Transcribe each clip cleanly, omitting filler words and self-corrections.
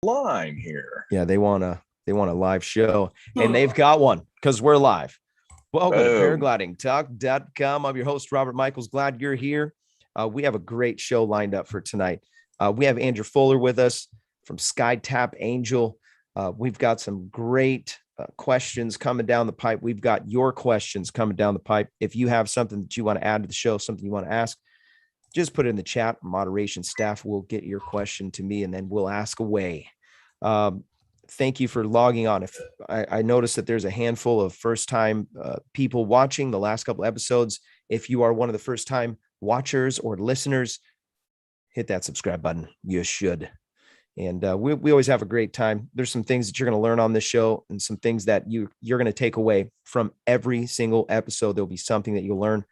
line here. Yeah, they want a live show, and they've got one because we're live. Welcome to Boom. paraglidingtalk.com. I'm your host, Robert Michaels. Glad you're here. We have a great show lined up for tonight. We have Andrew Fuller with us from SkyTap Angel. We've got some great questions coming down the pipe. We've got your questions coming down the pipe. If you have something that you want to add to the show, something you want to ask, just put it in the chat. Moderation staff will get your question to me, and then we'll ask away. Thank you for logging on. If I noticed that there's a handful of first-time people watching the last couple episodes. If you are one of the first-time watchers or listeners, hit that subscribe button. You should. And we always have a great time. There's some things that you're going to learn on this show, and some things that you're going to take away from every single episode. There'll be something that you'll learn.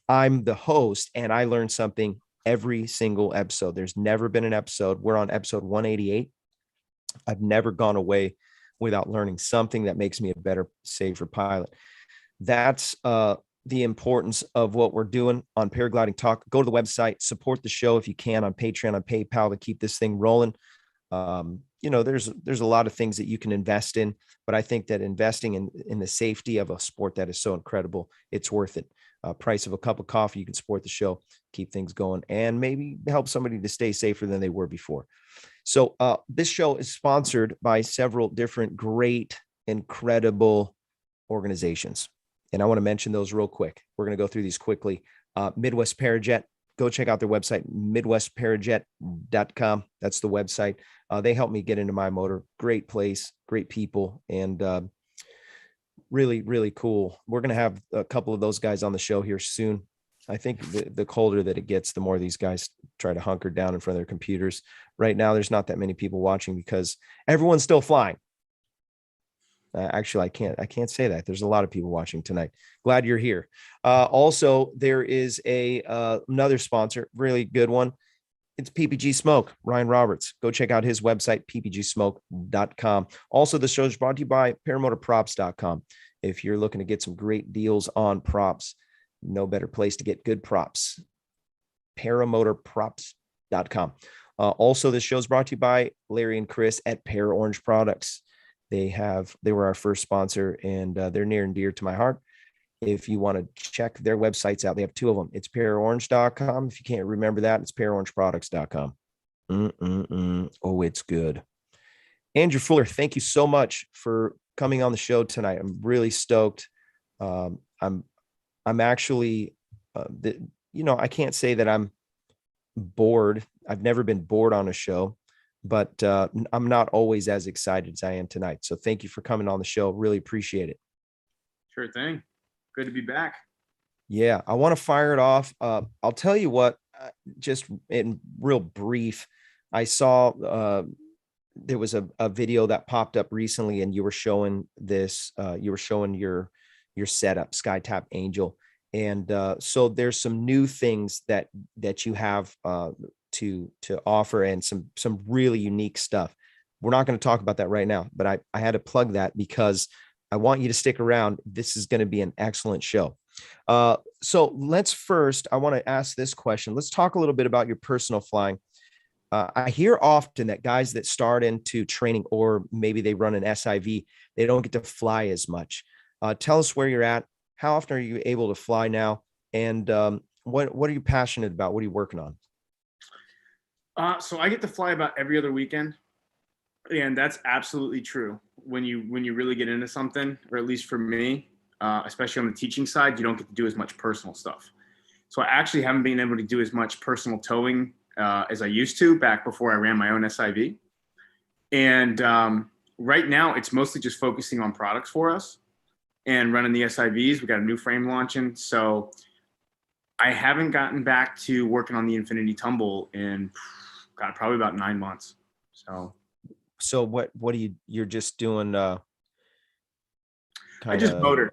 I'm the host, and I learn something every single episode. There's never been an episode. We're on episode 188. I've never gone away without learning something that makes me a better, safer pilot. That's the importance of what we're doing on Paragliding Talk. Go to the website, support the show if you can on Patreon, on PayPal to keep this thing rolling. There's a lot of things that you can invest in, but I think that investing in the safety of a sport that is so incredible, it's worth it. Price of a cup of coffee, you can support the show, keep things going, and maybe help somebody to stay safer than they were before. So this show is sponsored by several different great, incredible organizations. And I want to mention those real quick. We're going to go through these quickly. Midwest Parajet, go check out their website, midwestparajet.com. That's the website. They helped me get into my motor. Great place, great people, and really, really cool. We're going to have a couple of those guys on the show here soon. I think the colder that it gets, the more these guys try to hunker down in front of their computers. Right now, there's not that many people watching because everyone's still flying. Actually, I can't say that. There's a lot of people watching tonight. Glad you're here. Also, there is another sponsor, really good one. It's PPG Smoke, Ryan Roberts. Go check out his website, ppgsmoke.com. Also, the show is brought to you by paramotorprops.com. If you're looking to get some great deals on props, no better place to get good props. Paramotorprops.com. Also, this show is brought to you by Larry and Chris at Para Orange Products. They were our first sponsor, and they're near and dear to my heart. If you want to check their websites out, they have two of them. It's paraorange.com. If you can't remember that, it's paraorangeproducts.com. Oh, it's good. Andrew Fuller, thank you so much for coming on the show tonight. I'm really stoked. I'm actually, I can't say that I'm bored. I've never been bored on a show, but I'm not always as excited as I am tonight. So thank you for coming on the show. Really appreciate it. Sure thing. Good to be back. Yeah, I want to fire it off. I'll tell you what, just in real brief, I saw there was a video that popped up recently, and you were showing this. You were showing your setup, SkyTap Angel, and so there's some new things that you have to offer, and some really unique stuff. We're not going to talk about that right now, but I had to plug that because I want you to stick around. This is going to be an excellent show. So I want to ask this question. Let's talk a little bit about your personal flying. I hear often that guys that start into training, or maybe they run an SIV, they don't get to fly as much. Tell us where you're at. How often are you able to fly now? And what are you passionate about? What are you working on? So I get to fly about every other weekend. And that's absolutely true. When you really get into something, or at least for me, especially on the teaching side, you don't get to do as much personal stuff. So I actually haven't been able to do as much personal towing as I used to back before I ran my own SIV. And right now, it's mostly just focusing on products for us and running the SIVs. We got a new frame launching. So I haven't gotten back to working on the Infinity Tumble in, probably about 9 months. So what you're just doing? I just motor.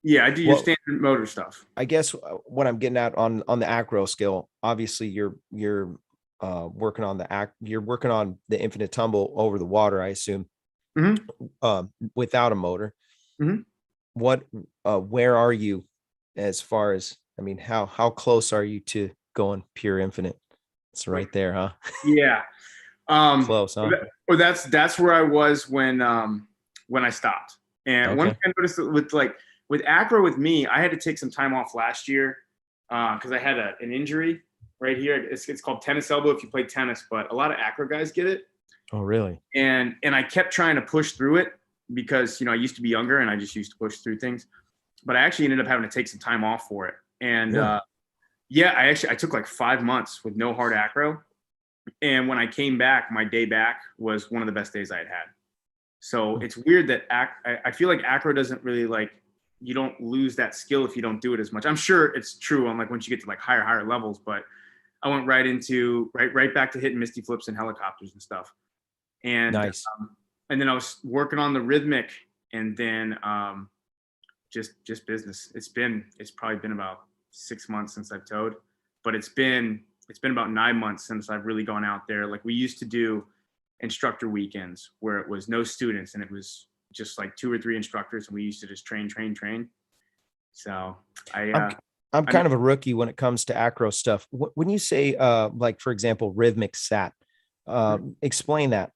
Yeah, I do your standard motor stuff. I guess what I'm getting at on the acro scale, obviously you're working on the Infinite Tumble over the water, I assume, without a motor. Where are you as far as, how close are you to going pure infinite? It's right there, huh? Yeah. Close, huh? Or that's where I was when I stopped. And one Okay. thing I noticed with acro with me, I had to take some time off last year because I had an injury right here. It's called tennis elbow if you play tennis, but a lot of acro guys get it. Oh, really? And I kept trying to push through it because I used to be younger and I just used to push through things. But I actually ended up having to take some time off for it. And Really? yeah, I took like 5 months with no hard acro. And when I came back, my day back was one of the best days I had had. So it's weird that I feel like acro doesn't really you don't lose that skill if you don't do it as much. I'm sure it's true on once you get to higher levels, but I went right into right back to hitting misty flips and helicopters and stuff. And Nice. and then I was working on the rhythmic, and then just business. It's probably been about 6 months since I've towed, but it's been about 9 months since I've really gone out there. Like we used to do instructor weekends where it was no students and it was just 2 or 3 instructors, and we used to just train. So I'm kind of a rookie when it comes to acro stuff. When you say, for example, rhythmic sat, explain that.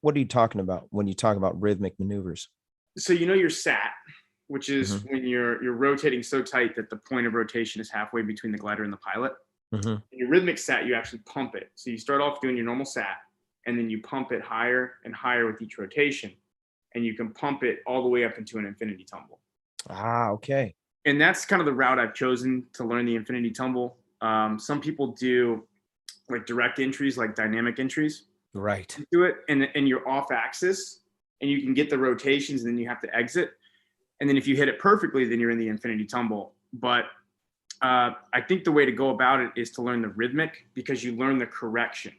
What are you talking about when you talk about rhythmic maneuvers? So your sat, which is Mm-hmm. when you're rotating so tight that the point of rotation is halfway between the glider and the pilot. Mm-hmm. In your rhythmic sat, you actually pump it. So you start off doing your normal sat, and then you pump it higher and higher with each rotation, and you can pump it all the way up into an infinity tumble. Ah, okay. And that's kind of the route I've chosen to learn the infinity tumble. Some people do direct entries, like dynamic entries. Right. Do it, and you're off axis, and you can get the rotations, and then you have to exit. And then if you hit it perfectly, then you're in the infinity tumble. But I think the way to go about it is to learn the rhythmic, because you learn the correction.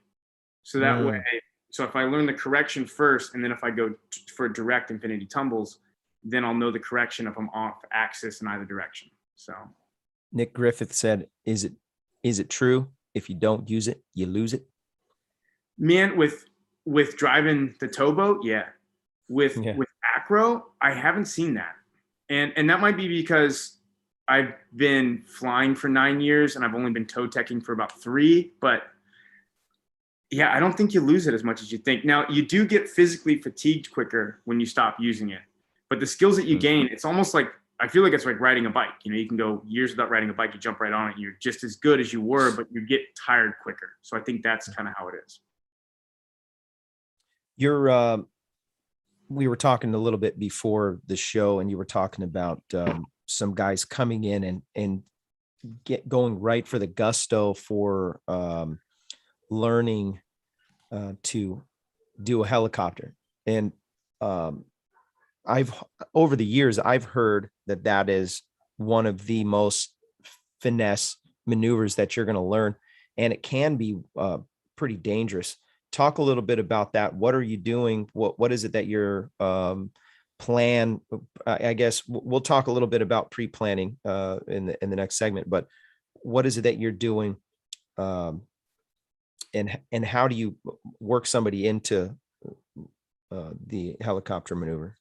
So that way, so if I learn the correction first, and then if I go for direct infinity tumbles, then I'll know the correction if I'm off axis in either direction. So Nick Griffith said, is it true? If you don't use it, you lose it. Man, with driving the towboat, yeah. With acro, I haven't seen that. And that might be because I've been flying for 9 years and I've only been tow teching for about 3, but yeah, I don't think you lose it as much as you think. Now, you do get physically fatigued quicker when you stop using it, but the skills that you gain, it's almost I feel like it's like riding a bike. You can go years without riding a bike, you jump right on it, and you're just as good as you were, but you get tired quicker. So I think that's kind of how it is. We were talking a little bit before the show, and you were talking about some guys coming in and going right for the gusto for learning to do a helicopter. And over the years, I've heard that is one of the most finesse maneuvers that you're going to learn, and it can be pretty dangerous. Talk a little bit about that. What are you doing? What is it that you're plan? I guess we'll talk a little bit about pre-planning in the next segment, but what is it that you're doing? And how do you work somebody into the helicopter maneuver?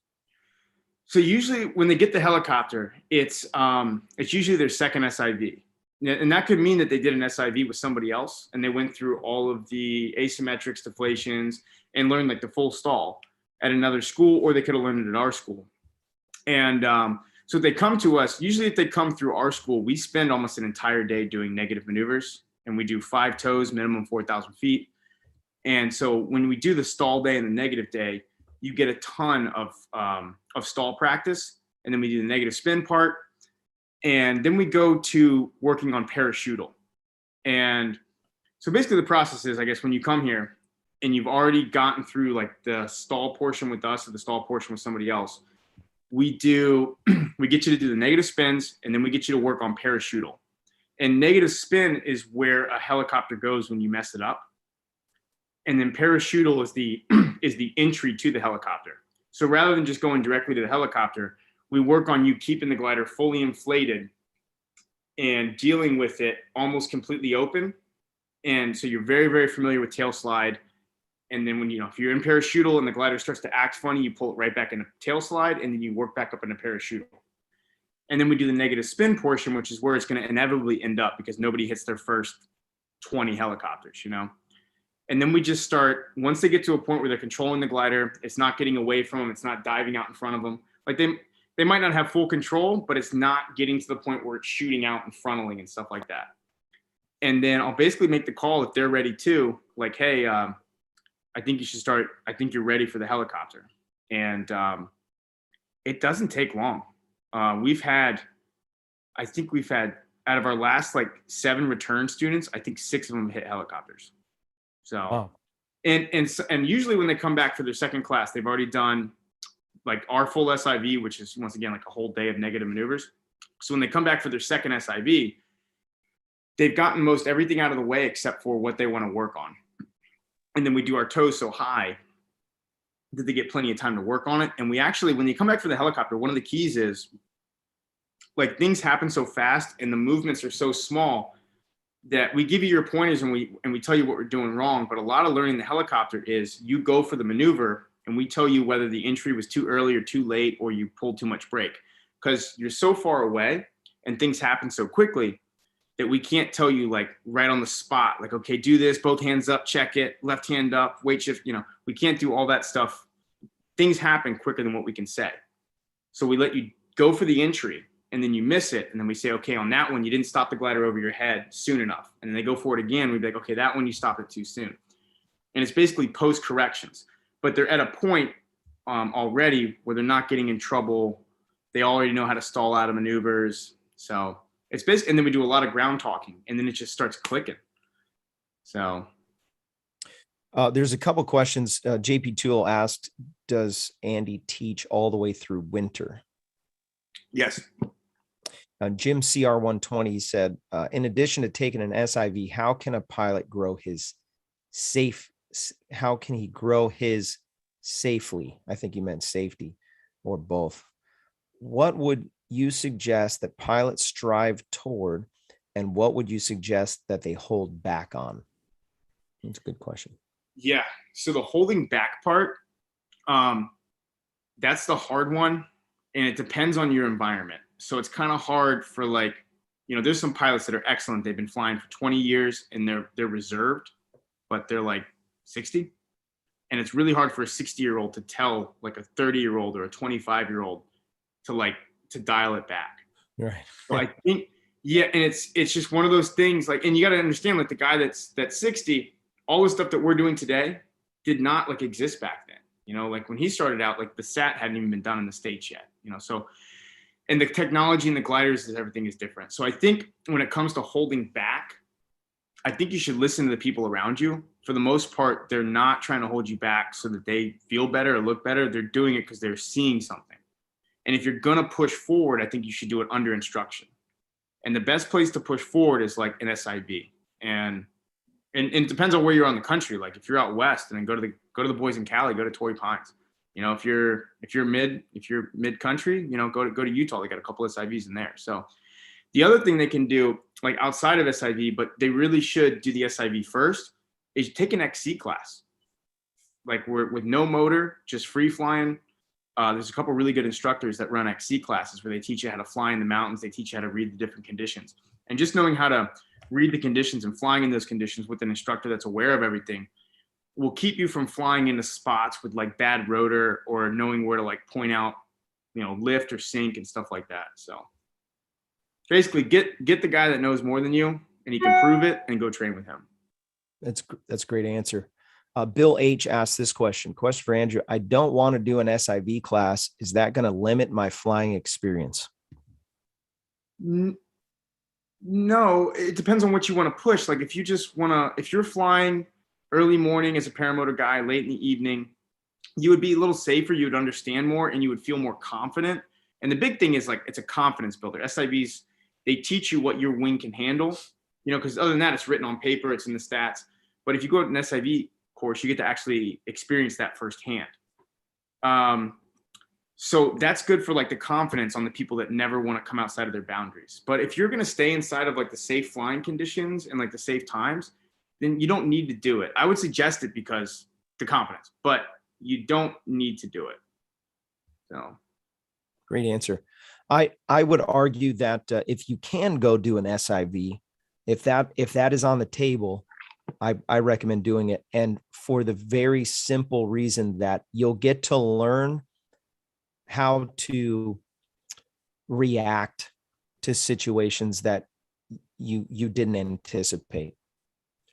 So usually when they get the helicopter, it's usually their second SIV. And that could mean that they did an SIV with somebody else and they went through all of the asymmetrics, deflations, and learned the full stall at another school, or they could have learned it at our school. And so they come to us. Usually if they come through our school, we spend almost an entire day doing negative maneuvers, and we do 5 tows, minimum 4,000 feet. And so when we do the stall day and the negative day, you get a ton of stall practice, and then we do the negative spin part. And then we go to working on parachutal. And so basically the process is, I guess, when you come here and you've already gotten through the stall portion with us or the stall portion with somebody else, we get you to do the negative spins, and then we get you to work on parachutal. And negative spin is where a helicopter goes when you mess it up. And then parachutal is the entry to the helicopter. So rather than just going directly to the helicopter, we work on you keeping the glider fully inflated and dealing with it almost completely open. And so you're very, very familiar with tail slide. And then when if you're in parachutal and the glider starts to act funny, you pull it right back into tail slide, and then you work back up into parachutal. And then we do the negative spin portion, which is where it's going to inevitably end up because nobody hits their first 20 helicopters, And then we just start, once they get to a point where they're controlling the glider, it's not getting away from them, it's not diving out in front of them. Like they might not have full control, but it's not getting to the point where it's shooting out and frontaling and stuff like that. And then I'll basically make the call if they're ready too, like, hey, I think you should start, I think you're ready for the helicopter. And it doesn't take long. We've had out of our last like 7 return students, I think 6 of them hit helicopters. So, Wow. and usually when they come back for their second class, they've already done like our full SIV, which is once again like a whole day of negative maneuvers. So when they come back for their second SIV, they've gotten most everything out of the way except for what they want to work on. And then we do our toes so high that they get plenty of time to work on it. And we actually, when you come back for the helicopter, one of the keys is like things happen so fast and the movements are so small that we give you your pointers and we tell you what we're doing wrong. But a lot of learning the helicopter is you go for the maneuver and we tell you whether the entry was too early or too late or you pulled too much brake, because you're so far away and things happen so quickly that we can't tell you like right on the spot, like, okay, do this, both hands up, check it, left hand up, weight shift, we can't do all that stuff. Things happen quicker than what we can say. So we let you go for the entry and then you miss it. And then we say, okay, on that one, you didn't stop the glider over your head soon enough. And then they go for it again. We'd be like, okay, that one, you stopped it too soon. And it's basically post corrections, but they're at a point already where they're not getting in trouble. They already know how to stall out of maneuvers. So it's basically, and then we do a lot of ground talking and then it just starts clicking. So there's a couple questions. JP Tool asked, does Andy teach all the way through winter? Yes. Jim CR120 said, in addition to taking an SIV, how can a pilot grow his how can he grow his safely? I think he meant safety or both. What would you suggest that pilots strive toward, and what would you suggest that they hold back on? That's a good question. Yeah. So the holding back part, that's the hard one. And it depends on your environment. So it's kind of hard for like, there's some pilots that are excellent. They've been flying for 20 years and they're reserved, but they're like 60. And it's really hard for a 60-year-old to tell like a 30-year-old or a 25-year-old to dial it back. Right. So I think, yeah. And it's just one of those things like, and you got to understand like the guy that's 60, all the stuff that we're doing today did not like exist back then. Like when he started out, like the SAT hadn't even been done in the States yet, so, and the technology and the gliders and everything is different. So I think when it comes to holding back, I think you should listen to the people around you. For the most part, they're not trying to hold you back so that they feel better or look better. They're doing it because they're seeing something. And if you're going to push forward, I think you should do it under instruction. And the best place to push forward is like an SIV. And it depends on where you're on the country. Like if you're out west, and then go to the boys in Cali, go to Torrey Pines. If you're mid country, go to Utah. They got a couple of SIVs in there. So the other thing they can do, like outside of SIV, but they really should do the SIV first, is take an XC class. Like with no motor, just free flying. There's a couple really good instructors that run XC classes where they teach you how to fly in the mountains. They teach you how to read the different conditions, and just knowing how to read the conditions and flying in those conditions with an instructor that's aware of everything will keep you from flying into spots with like bad rotor or knowing where to like point out, lift or sink and stuff like that. So basically get the guy that knows more than you and he can prove it and go train with him. That's a great answer. Bill H asked this question for Andrew. I don't want to do an SIV class. Is that going to limit my flying experience? No, it depends on what you want to push. Like if you're flying early morning as a paramotor guy, late in the evening, you would be a little safer. You would understand more and you would feel more confident. And the big thing is like, it's a confidence builder. SIVs, they teach you what your wing can handle, because other than that, it's written on paper, it's in the stats. But if you go to an SIV course, you get to actually experience that firsthand. So that's good for like the confidence on the people that never want to come outside of their boundaries. But if you're going to stay inside of like the safe flying conditions and like the safe times, then you don't need to do it. I would suggest it because the confidence, but you don't need to do it. So great answer. I would argue that if you can go do an SIV, if that is on the table, I recommend doing it. And for the very simple reason that you'll get to learn how to react to situations that you didn't anticipate.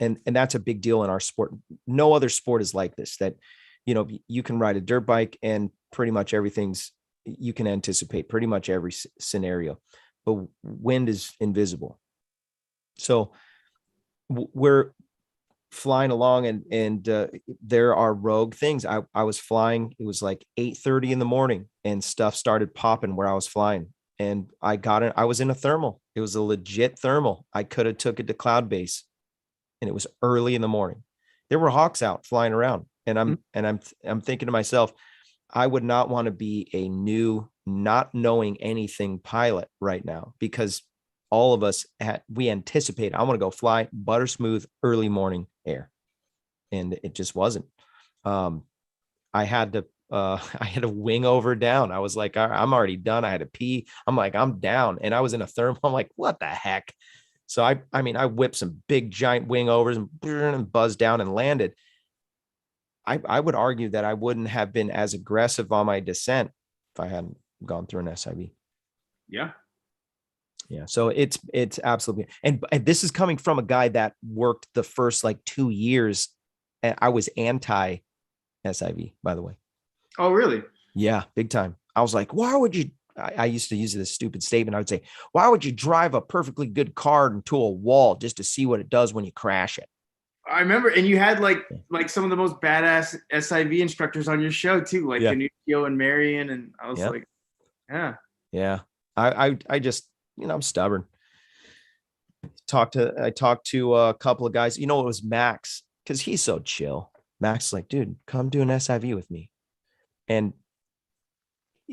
And that's a big deal in our sport. No other sport is like this, that, you can ride a dirt bike and pretty much you can anticipate pretty much every scenario, but wind is invisible. So we're flying along and there are rogue things. I was flying. It was like 8:30 in the morning and stuff started popping where I was flying. And I was in a thermal. It was a legit thermal. I could have took it to cloud base, and it was early in the morning. There were hawks out flying around, and I'm thinking to myself, I would not want to be a new, not knowing anything pilot right now, because all of us we anticipate, I want to go fly butter smooth early morning air. And it just wasn't. I had to wing over down. I was like, I'm already done. I had to pee. I'm like, I'm down. And I was in a thermal. I'm like, what the heck? So I whipped some big giant wing overs and buzzed down and landed. I would argue that I wouldn't have been as aggressive on my descent if I hadn't gone through an SIV. Yeah. Yeah. So it's absolutely, and this is coming from a guy that worked the first like 2 years. And I was anti SIV, by the way. Oh, really? Yeah. Big time. I was like, why would you, I used to use this stupid statement. I would say, why would you drive a perfectly good car into a wall just to see what it does when you crash it? I remember, and you had like some of the most badass SIV instructors on your show too, like Canuccio and Marion, and I was like, yeah. I just, I'm stubborn. I talked to a couple of guys. It was Max, because he's so chill. Max is like, dude, come do an SIV with me. And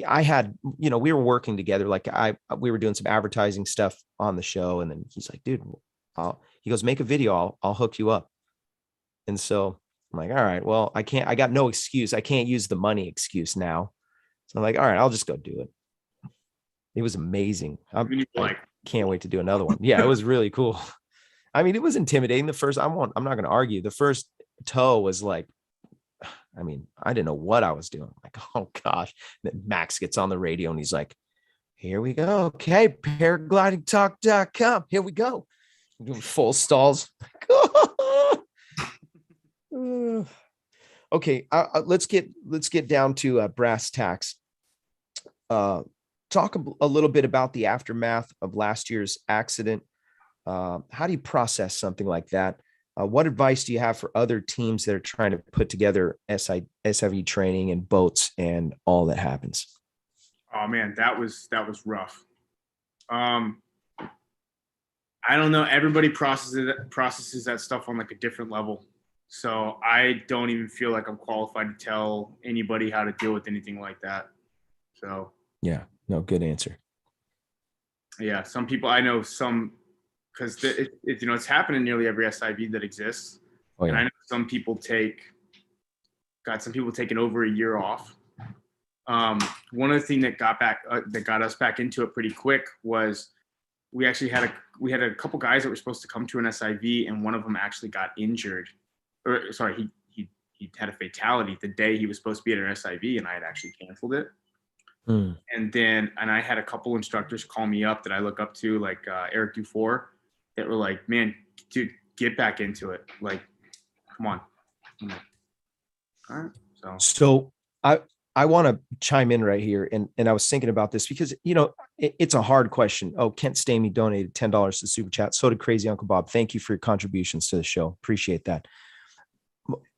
I had, we were working together. Like we were doing some advertising stuff on the show, and then he's like, dude, he goes, make a video. I'll hook you up. And so I'm like, all right, well, I got no excuse. I can't use the money excuse now. So I'm like, all right, I'll just go do it. It was amazing. I can't wait to do another one. Yeah, it was really cool. I mean, it was intimidating. I'm not going to argue. The first tow was like, I didn't know what I was doing. Like, oh gosh. And then Max gets on the radio and he's like, here we go. Okay. Paraglidingtalk.com. Here we go. Full stalls. Okay. Let's get down to brass tacks. Talk a little bit about the aftermath of last year's accident. How do you process something like that? What advice do you have for other teams that are trying to put together SIV training and boats and all that happens? Oh man, that was rough. I don't know. Everybody processes that stuff on like a different level. So I don't even feel like I'm qualified to tell anybody how to deal with anything like that. So yeah, no, good answer. Yeah, some people I know, because it's happened in nearly every SIV that exists. Oh, yeah. And I know some people take taking over a year off. One of the things that got us back into it pretty quick was we actually had a couple guys that were supposed to come to an SIV, and one of them actually got injured. Or sorry, he had a fatality the day he was supposed to be at an SIV, and I had actually canceled it. And I had a couple instructors call me up that I look up to, like Eric Dufour, that were like, man, dude, get back into it. Like, come on. Like, all right. So I want to chime in right here. And I was thinking about this because, it's a hard question. Oh, Kent Stamey donated $10 to Super Chat. So did Crazy Uncle Bob. Thank you for your contributions to the show. Appreciate that.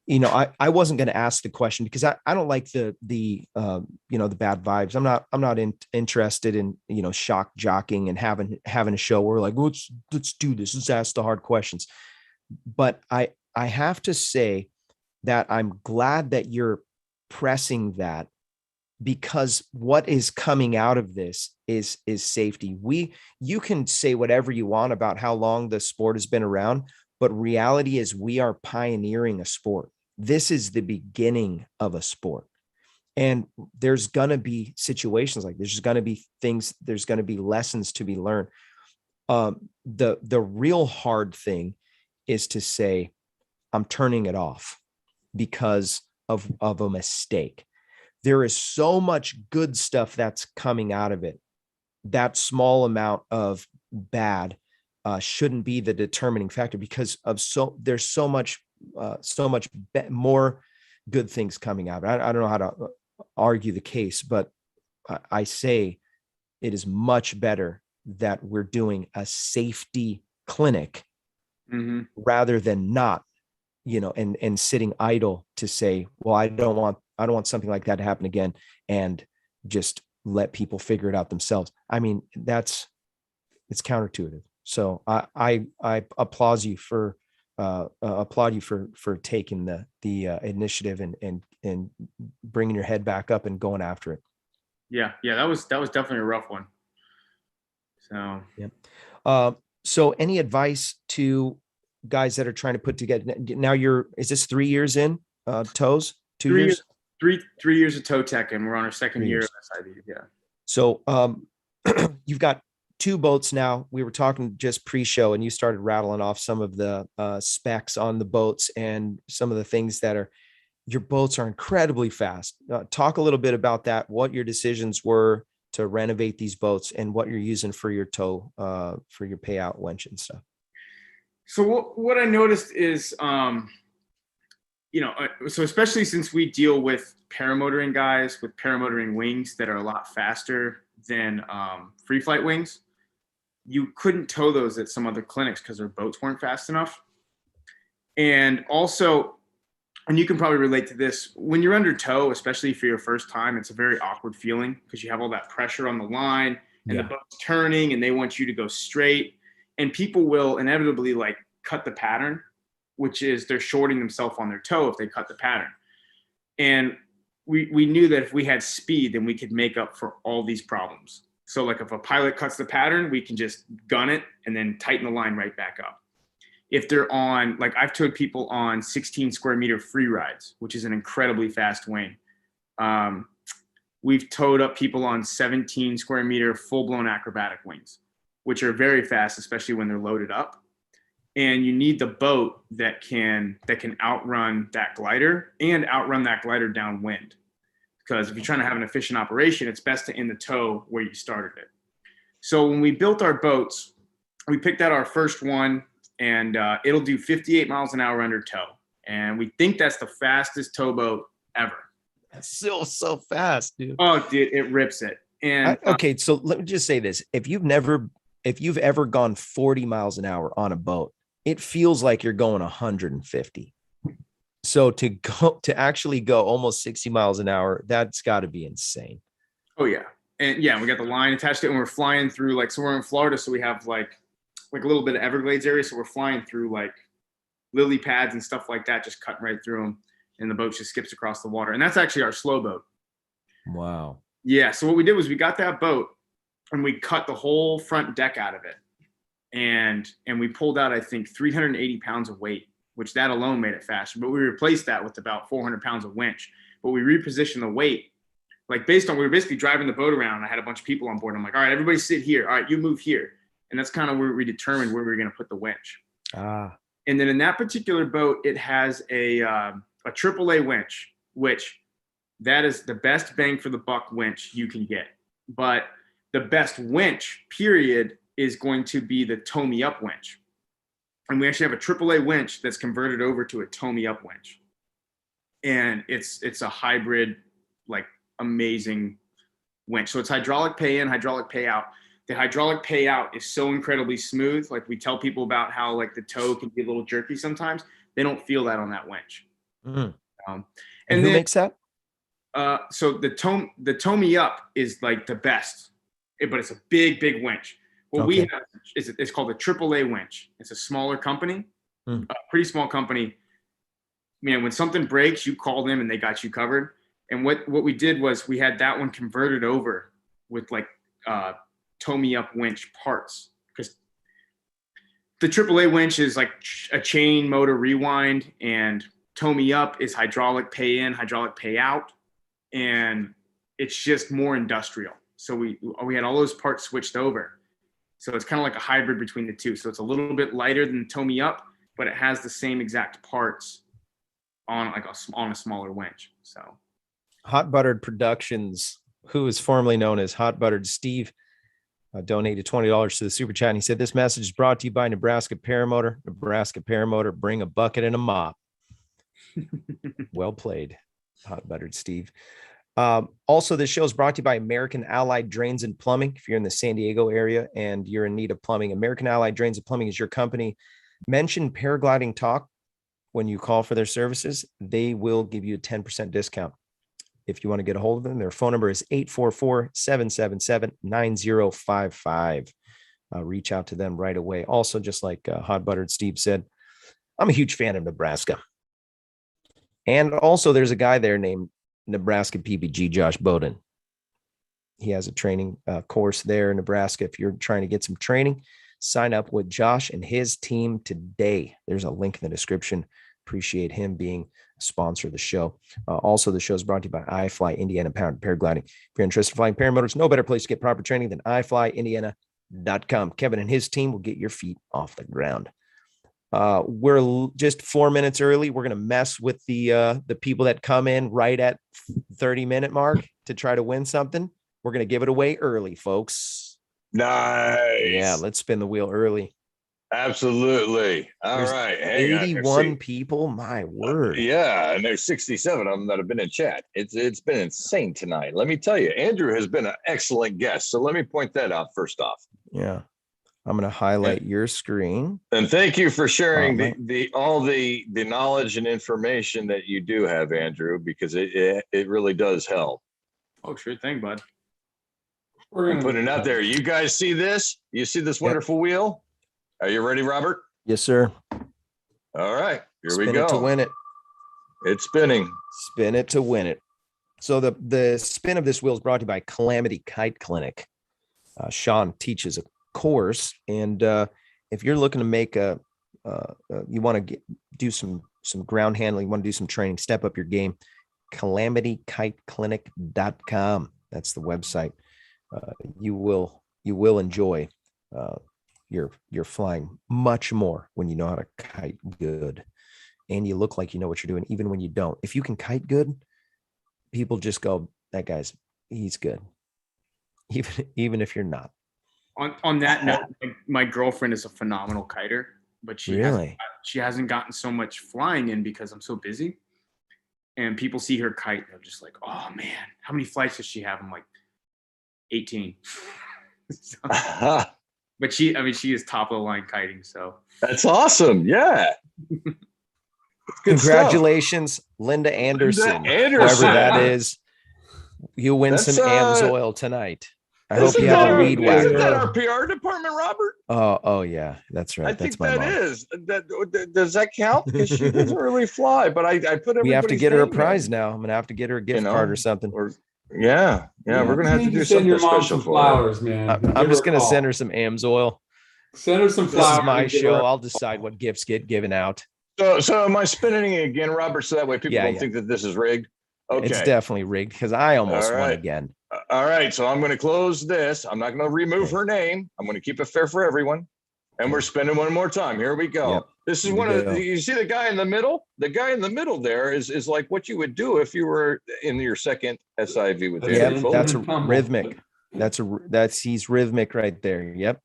I wasn't going to ask the question because I don't like the bad vibes. I'm not interested in, shock jocking and having a show where we're like, let's do this. Let's ask the hard questions. But I have to say that I'm glad that you're pressing that, because what is coming out of this is safety. You can say whatever you want about how long the sport has been around, but reality is we are pioneering a sport. This is the beginning of a sport. And there's going to be situations like this. There's going to be things, there's going to be lessons to be learned. The real hard thing is to say, I'm turning it off because of a mistake. There is so much good stuff that's coming out of it. That small amount of bad shouldn't be the determining factor, because there's so much more good things coming out. I don't know how to argue the case, but I say it is much better that we're doing a safety clinic rather than not, and sitting idle to say, well, I don't want something like that to happen again, and just let people figure it out themselves. I mean, it's counterintuitive. So I applaud you for taking the initiative and bringing your head back up and going after it. Yeah. That was definitely a rough one. So yeah. So any advice to guys that are trying to put together now? Is this 3 years in tows? 2 years? 3 years of tow tech, and we're on our second year of SIV. Yeah. So you've got 2 boats now. We were talking just pre-show, and you started rattling off some of the specs on the boats and some of the things your boats are incredibly fast. Talk a little bit about that, what your decisions were to renovate these boats and what you're using for your tow, for your payout winch and stuff. So what I noticed is, so especially since we deal with paramotoring guys with paramotoring wings that are a lot faster than free flight wings, you couldn't tow those at some other clinics because their boats weren't fast enough. And also, and you can probably relate to this, when you're under tow, especially for your first time, it's a very awkward feeling because you have all that pressure on the line and the boat's turning and they want you to go straight. And people will inevitably like cut the pattern, which is they're shorting themselves on their tow if they cut the pattern. And we knew that if we had speed, then we could make up for all these problems. So like if a pilot cuts the pattern, we can just gun it and then tighten the line right back up. If they're on, like I've towed people on 16 square meter free rides, which is an incredibly fast wing. We've towed up people on 17 square meter full-blown acrobatic wings, which are very fast, especially when they're loaded up. And you need the boat that can outrun that glider and outrun that glider downwind. Because if you're trying to have an efficient operation, it's best to end the tow where you started it. So when we built our boats, we picked out our first one, and it'll do 58 miles an hour under tow. And we think that's the fastest towboat ever. That's still so fast, dude. Oh, dude, it rips it. And okay, so let me just say this. If you've ever gone 40 miles an hour on a boat, it feels like you're going 150. So to actually go almost 60 miles an hour, that's got to be insane. Oh yeah. And yeah, we got the line attached to it and we're flying through, like, so we're in Florida. So we have like a little bit of Everglades area. So we're flying through like lily pads and stuff like that, just cutting right through them. And the boat just skips across the water. And that's actually our slow boat. Wow. Yeah. So what we did was we got that boat and we cut the whole front deck out of it. And we pulled out, I think, 380 pounds of weight, which that alone made it faster. But we replaced that with about 400 pounds of winch. But we repositioned the weight, like we were basically driving the boat around. And I had a bunch of people on board. I'm like, all right, everybody sit here. All right, you move here. And that's kind of where we determined where we were going to put the winch. And then in that particular boat, it has a AAA winch, which that is the best bang for the buck winch you can get. But the best winch, period, is going to be the tow me up winch. And we actually have a AAA winch that's converted over to a tow me up winch. And it's a hybrid, like, amazing winch. So it's hydraulic pay in, hydraulic pay out. The hydraulic pay out is so incredibly smooth. Like, we tell people about how like the toe can be a little jerky sometimes. They don't feel that on that winch. And who then, makes that? So the tow me up is like the best, but it's a big winch. What we have it's called a AAA winch. It's a smaller company, a pretty small company. Man, when something breaks, you call them and they got you covered. And what we did was we had that one converted over with like tow me up winch parts, because the AAA winch is like a chain motor rewind, and tow me up is hydraulic pay in, hydraulic pay out, and it's just more industrial. So we had all those parts switched over. So it's kind of like a hybrid between the two. So it's a little bit lighter than the tow me up, but it has the same exact parts on on a smaller winch. So Hot Buttered Productions, who is formerly known as Hot Buttered Steve, donated $20 to the super chat. And he said, this message is brought to you by Nebraska Paramotor. Nebraska Paramotor, bring a bucket and a mop. Well played, Hot Buttered Steve. Also, this show is brought to you by American Allied Drains and Plumbing. If you're in the San Diego area and you're in need of plumbing, American Allied Drains and Plumbing is your company. Mention Paragliding Talk when you call for their services. They will give you a 10% discount. If you want to get a hold of them, their phone number is 844-777-9055. Reach out to them right away. Also, just like Hot Buttered Steve said, I'm a huge fan of Nebraska. And also, there's a guy there named Nebraska PPG, Josh Bowden. He has a training course there in Nebraska. If you're trying to get some training, sign up with Josh and his team today. There's a link in the description. Appreciate him being a sponsor of the show. Also, the show is brought to you by iFly Indiana Paragliding. If you're interested in flying paramotors, no better place to get proper training than iFlyIndiana.com. Kevin and his team will get your feet off the ground. We're just 4 minutes early. We're going to mess with the people that come in right at 30-minute mark to try to win something. We're going to give it away early, folks. Nice. Yeah, let's spin the wheel early. Absolutely. All There's right. 81 people. My word. Yeah, and there's 67 of them that have been in chat. It's been insane tonight. Let me tell you, Andrew has been an excellent guest. So let me point that out first off. Yeah. I'm going to highlight your screen. And thank you for sharing all the knowledge and information that you do have, Andrew, because it really does help. Oh, sure thing, bud. I'm putting it out there. You guys see this? You see this wonderful wheel? Are you ready, Robert? Yes, sir. All right, here we Spin go. it to win it. It's spinning. Spin it to win it. So the spin of this wheel is brought to you by Calamity Kite Clinic. Sean teaches a course, and if you're looking to make you want to do some ground handling, you want to do some training, step up your game, CalamityKiteClinic.com. That's the website. You will enjoy you're flying much more when you know how to kite good, and you look like you know what you're doing even when you don't. If you can kite good, people just go, that he's good, even if you're not. On that note, my girlfriend is a phenomenal kiter, but she hasn't gotten so much flying in because I'm so busy. And people see her kite, they're just like, "Oh man, how many flights does she have?" I'm like, 18. So, but she is top of the line kiting. So that's awesome. Yeah. Congratulations, Linda Anderson. Whoever that is, you win some AMSOIL tonight. I hope you have a weed whacker. Isn't that our PR department, Robert? Oh yeah, that's right. I think that is. Does that count? Because she doesn't really fly, but I put. We have to get her a prize now. I'm gonna have to get her a gift card or something. Yeah, we're gonna have to do something special for flowers, man. I'm just gonna send her some AMSOIL. Send her some flowers. This is my show. I'll decide what gifts get given out. So am I spinning it again, Robert? So that way people don't think that this is rigged. Okay, it's definitely rigged because I almost won again. All right, so I'm going to close this. I'm not going to remove her name. I'm going to keep it fair for everyone. And we're spinning one more time. Here we go. Yep. This is you see the guy in the middle? The guy in the middle there is like what you would do if you were in your second SIV with Andrew. That's a rhythmic. He's rhythmic right there. Yep.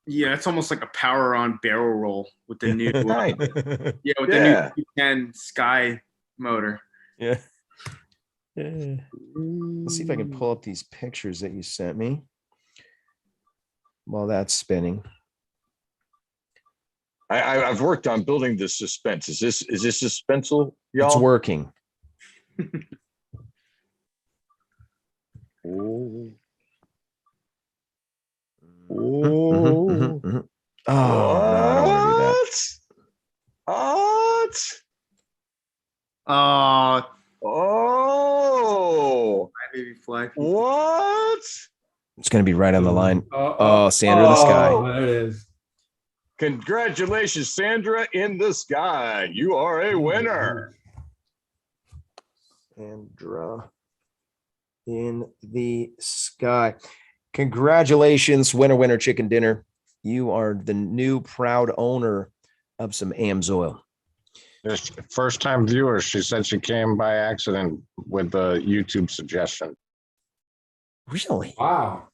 Yeah, it's almost like a power on barrel roll with the new the new 10 Sky motor. Yeah. Let's see if I can pull up these pictures that you sent me while that's spinning. I've worked on building the suspense. Is this suspenseful, y'all? It's working. Oh. Oh, no, I don't want to do that. Oh, my baby fly. What? It's going to be right on the line. Sandra in the sky. There it is. Congratulations, Sandra in the sky. You are a winner. Sandra in the sky. Congratulations, winner chicken dinner. You are the new proud owner of some AMSOIL. This first time viewer, she said she came by accident with the YouTube suggestion. Really? Wow.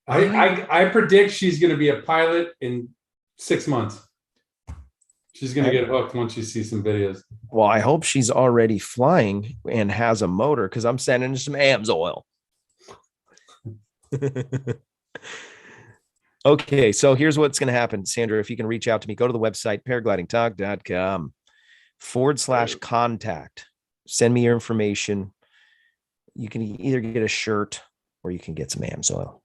I predict she's going to be a pilot in 6 months. She's going to get hooked once she sees some videos. Well, I hope she's already flying and has a motor, because I'm sending her some AMSOIL. Okay, so here's what's going to happen. Sandra, if you can reach out to me, go to the website, paraglidingtalk.com/contact. Send me your information. You can either get a shirt or you can get some AMSOIL.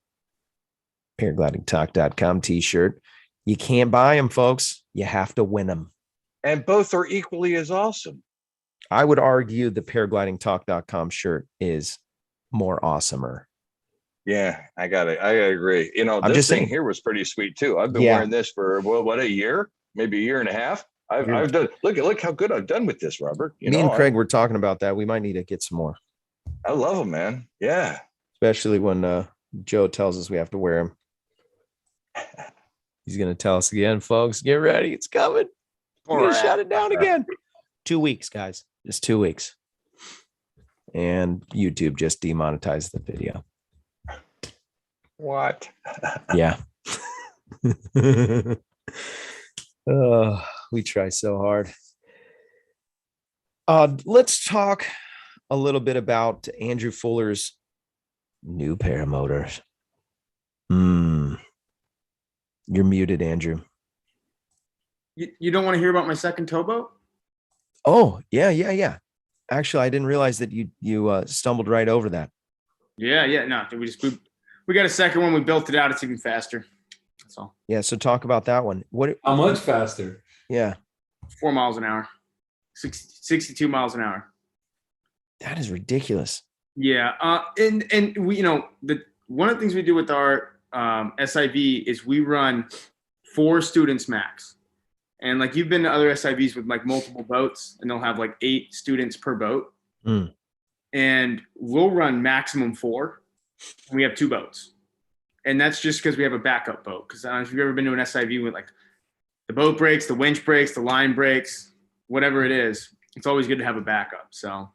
Paraglidingtalk.com t-shirt. You can't buy them, folks. You have to win them. And both are equally as awesome. I would argue the paraglidingtalk.com shirt is more awesomer. Yeah, I agree. You know, I'm this just thing saying, here was pretty sweet too. I've been wearing this for what, a year, maybe a year and a half. I've done. Look how good I've done with this, Robert. Me and Craig were talking about that. We might need to get some more. I love them, man. Yeah, especially when Joe tells us we have to wear them. He's gonna tell us again, folks. Get ready, it's coming. We're gonna shut it down again. 2 weeks, guys. Just 2 weeks. And YouTube just demonetized the video. What? Yeah. We try so hard. Let's talk a little bit about Andrew Fuller's new paramotors. You're muted, Andrew. You don't want to hear about my second towboat? Oh, yeah. Actually, I didn't realize that you stumbled right over that. Yeah. No, we got a second one. We built it out. It's even faster. That's all. Yeah. So talk about that one. How much faster? Yeah. 4 miles an hour, 62 miles an hour. That is ridiculous. Yeah. And we, one of the things we do with our SIV is we run 4 students max. And like you've been to other SIVs with like multiple boats, and they'll have like 8 students per boat. And we'll run maximum 4. And we have 2 boats. And that's just because we have a backup boat. Because I don't know if you've ever been to an SIV with like the boat breaks, the winch breaks, the line breaks, whatever it is, it's always good to have a backup. So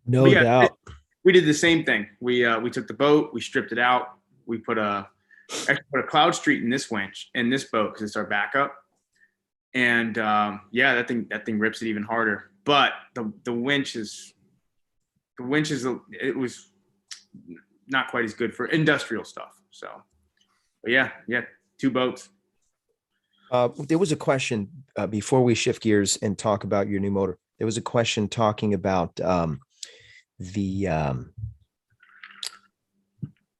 no doubt. We did the same thing. We took the boat, we stripped it out, we put a cloud street in this winch in this boat because it's our backup. And that thing rips it even harder. But the winch it was not quite as good for industrial stuff. So, but yeah, 2 boats. There was a question before we shift gears and talk about your new motor. There was a question talking about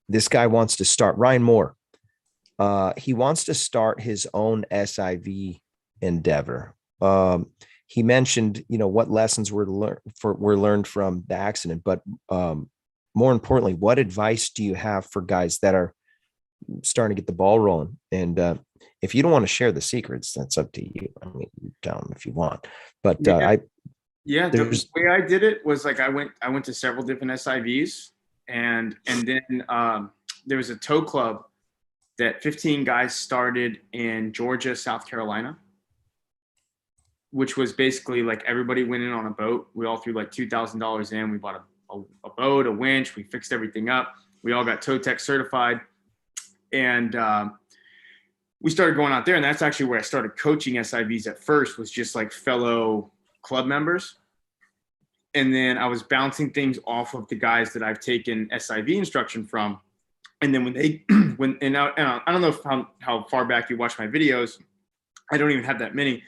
this guy wants to start, Ryan Moore. He wants to start his own SIV endeavor. He mentioned, what lessons were learned from the accident, but more importantly, what advice do you have for guys that are starting to get the ball rolling? And if you don't want to share the secrets, that's up to you. I mean, you tell them if you want, but the way I did it was like I went to several different SIVs, and then there was a tow club that 15 guys started in Georgia, South Carolina, which was basically like everybody went in on a boat. We all threw like $2,000 in. We bought a boat, a winch. We fixed everything up. We all got tow tech certified, and we started going out there. And that's actually where I started coaching SIVs at first, was just like fellow club members. And then I was bouncing things off of the guys that I've taken SIV instruction from. And then I don't know how far back you watch my videos. I don't even have that many,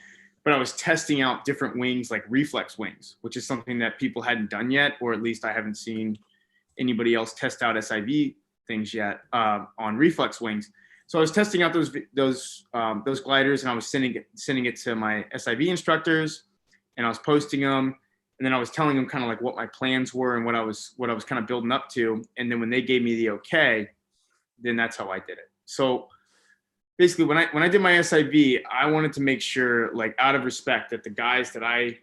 but I was testing out different wings, like reflex wings, which is something that people hadn't done yet, or at least I haven't seen anybody else test out SIV things yet on reflex wings. So I was testing out those gliders, and I was sending it to my SIV instructors, and I was posting them. And then I was telling them kind of like what my plans were and what I was kind of building up to. And then when they gave me the okay, then that's how I did it. So basically when I did my SIV, I wanted to make sure, like, out of respect, that the guys that I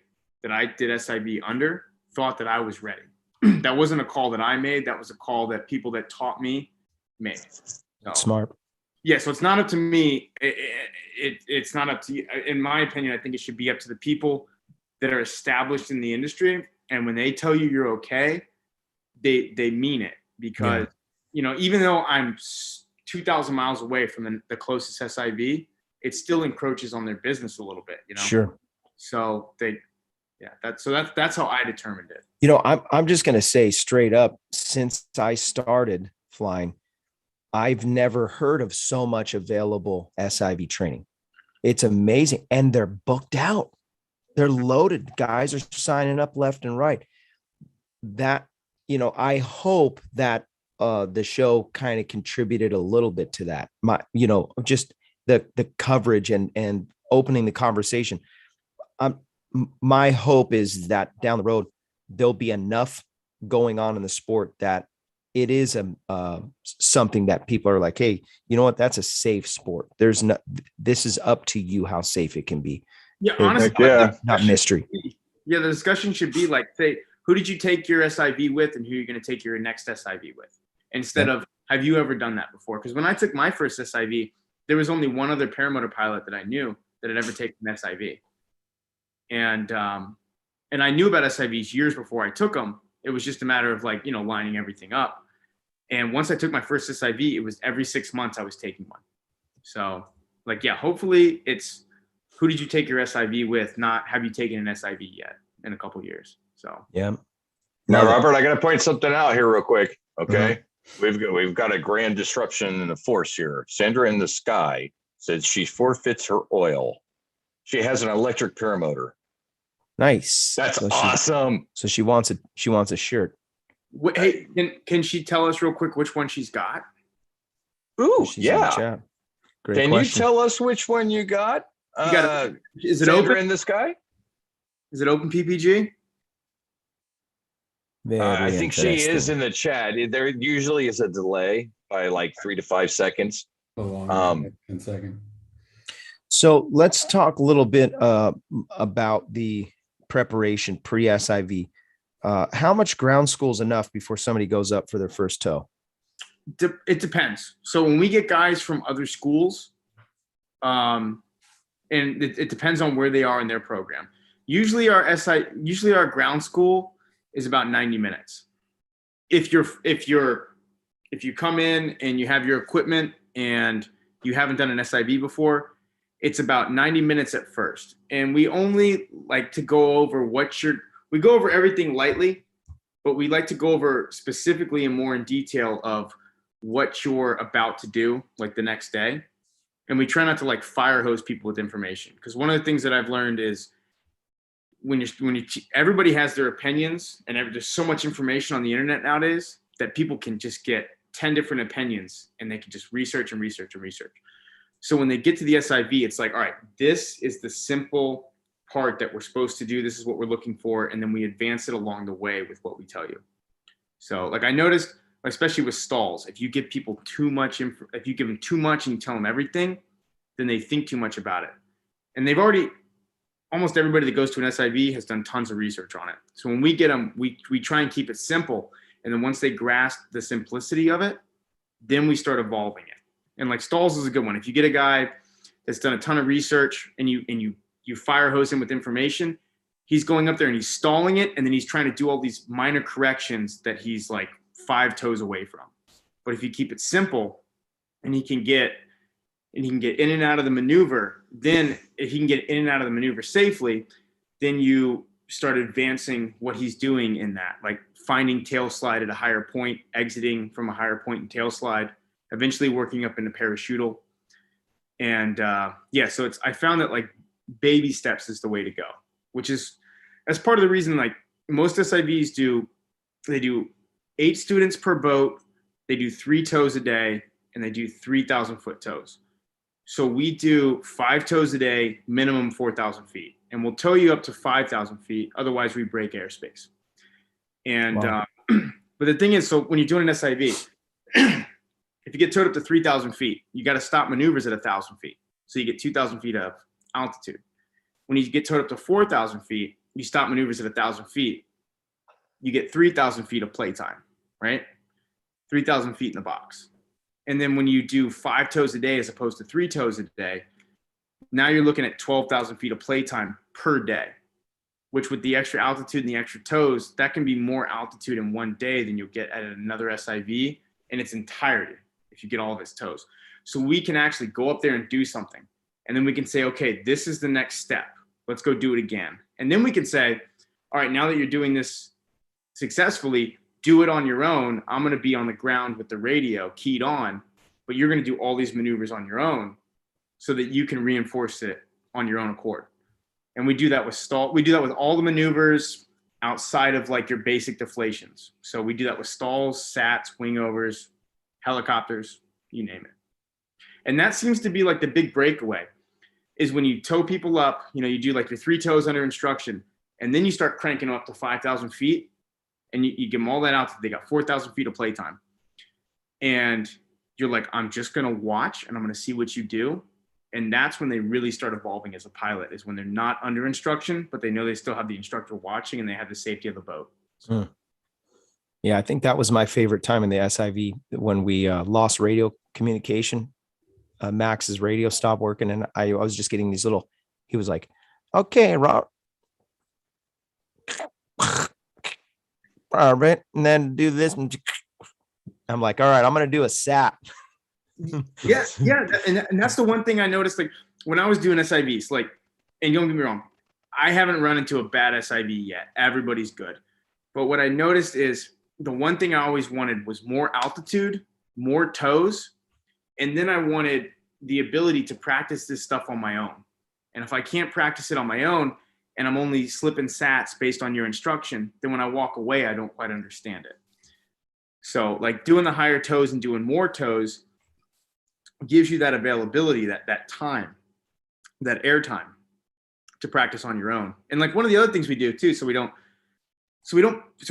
did SIV under thought that I was ready. That wasn't a call that I made. That was a call that people that taught me made. So, smart. Yeah, so it's not up to me. It's not up to you. In my opinion, I think it should be up to the people that are established in the industry. And when they tell you you're okay, they mean it, because, even though I'm 2,000 miles away from the closest SIV, it still encroaches on their business a little bit, Sure. So that's how I determined it. I'm just going to say straight up, since I started flying, I've never heard of so much available SIV training. It's amazing. And they're booked out. They're loaded. Guys are signing up left and right. That, I hope that the show kind of contributed a little bit to that. Just the coverage and opening the conversation. My hope is that down the road, there'll be enough going on in the sport that it is something that people are like, hey, you know what? That's a safe sport. This is up to you how safe it can be. Yeah, honestly, not mystery. Yeah, the discussion should be like, say, who did you take your SIV with, and who you're going to take your next SIV with, instead of, have you ever done that before? Because when I took my first SIV, there was only one other paramotor pilot that I knew that had ever taken an SIV, and I knew about SIVs years before I took them. It was just a matter of lining everything up. And once I took my first SIV, it was every 6 months I was taking one. So hopefully it's, who did you take your SIV with, not have you taken an SIV yet in a couple of years. So yeah. Now, Robert, I got to point something out here real quick. Okay. Mm-hmm. We've got a grand disruption in the force here. Sandra in the Sky said she forfeits her oil. She has an electric paramotor. Nice. That's awesome. So she wants a shirt. Hey, can she tell us real quick which one she's got? Ooh, yeah. Great Can question. you tell us which one you got? Is it Sandra open in the Sky? Is it open PPG? I think she is in the chat. There usually is a delay by like 3 to 5 seconds. In a second. So let's talk a little bit about the preparation pre-SIV. How much ground school is enough before somebody goes up for their first tow? It depends. So when we get guys from other schools, and it depends on where they are in their program. Usually our ground school is about 90 minutes. If you come in and you have your equipment and you haven't done an SIV before, it's about 90 minutes at first. And we only like to go over we go over everything lightly, but we like to go over specifically and more in detail of what you're about to do, like the next day. And we try not to fire hose people with information. Because one of the things that I've learned is everybody has their opinions, and there's so much information on the internet nowadays that people can just get 10 different opinions and they can just research and research and research. So when they get to the SIV, it's like, all right, this is the simple part that we're supposed to do. This is what we're looking for. And then we advance it along the way with what we tell you. So I noticed, especially with stalls, if you give people too much, if you give them too much and you tell them everything, then they think too much about it. And almost everybody that goes to an SIV has done tons of research on it. So when we get them, we try and keep it simple. And then once they grasp the simplicity of it, then we start evolving it. And stalls is a good one. If you get a guy that's done a ton of research and you fire hose him with information, he's going up there and he's stalling it. And then he's trying to do all these minor corrections that he's 5 toes away from. But if you keep it simple and he can get in and out of the maneuver, then if he can get in and out of the maneuver safely, then you start advancing what he's doing in that, finding tail slide at a higher point, exiting from a higher point in tail slide, eventually working up into parachutal. And so I found that baby steps is the way to go, that's part of the reason most SIVs do 8 students per boat, they do 3 tows a day, and they do 3,000 foot tows. So we do 5 tows a day, minimum 4,000 feet, and we'll tow you up to 5,000 feet. Otherwise we break airspace. And, wow. But the thing is, so when you're doing an SIV, if you get towed up to 3,000 feet, you got to stop maneuvers at 1,000 feet. So you get 2,000 feet of altitude. When you get towed up to 4,000 feet, you stop maneuvers at 1,000 feet. You get 3,000 feet of playtime, right? 3,000 feet in the box. And then when you do 5 toes a day as opposed to 3 toes a day, now you're looking at 12,000 feet of playtime per day, which with the extra altitude and the extra toes, that can be more altitude in one day than you'll get at another SIV in its entirety if you get all of its toes. So we can actually go up there and do something. And then we can say, okay, this is the next step. Let's go do it again. And then we can say, all right, now that you're doing this successfully, do it on your own. I'm going to be on the ground with the radio keyed on, but you're going to do all these maneuvers on your own so that you can reinforce it on your own accord. And we do that with stall. We do that with all the maneuvers outside of like your basic deflations. So we do that with stalls, sats, wingovers, helicopters, you name it. And that seems to be like the big breakaway is when you tow people up, you know, you do like your 3 toes under instruction, and then you start cranking up to 5,000 feet. And you give them all that out. They got 4,000 feet of playtime. And you're like, I'm just going to watch and I'm going to see what you do. And that's when they really start evolving as a pilot, is when they're not under instruction, but they know they still have the instructor watching and they have the safety of the boat. So. Yeah, I think that was my favorite time in the SIV when we lost radio communication. Max's radio stopped working. And I was just getting these little, he was like, okay, Rob. All right, and then do this. And I'm like, all right, I'm going to do a sat. Yeah. And that's the one thing I noticed, like when I was doing SIVs, like, and don't get me wrong, I haven't run into a bad SIV yet. Everybody's good. But what I noticed is the one thing I always wanted was more altitude, more toes. And then I wanted the ability to practice this stuff on my own. And if I can't practice it on my own, and I'm only slipping sats based on your instruction, then when I walk away, I don't quite understand it. So like doing the higher toes and doing more toes gives you that availability, that time, that air time to practice on your own. And like one of the other things we do too, so we're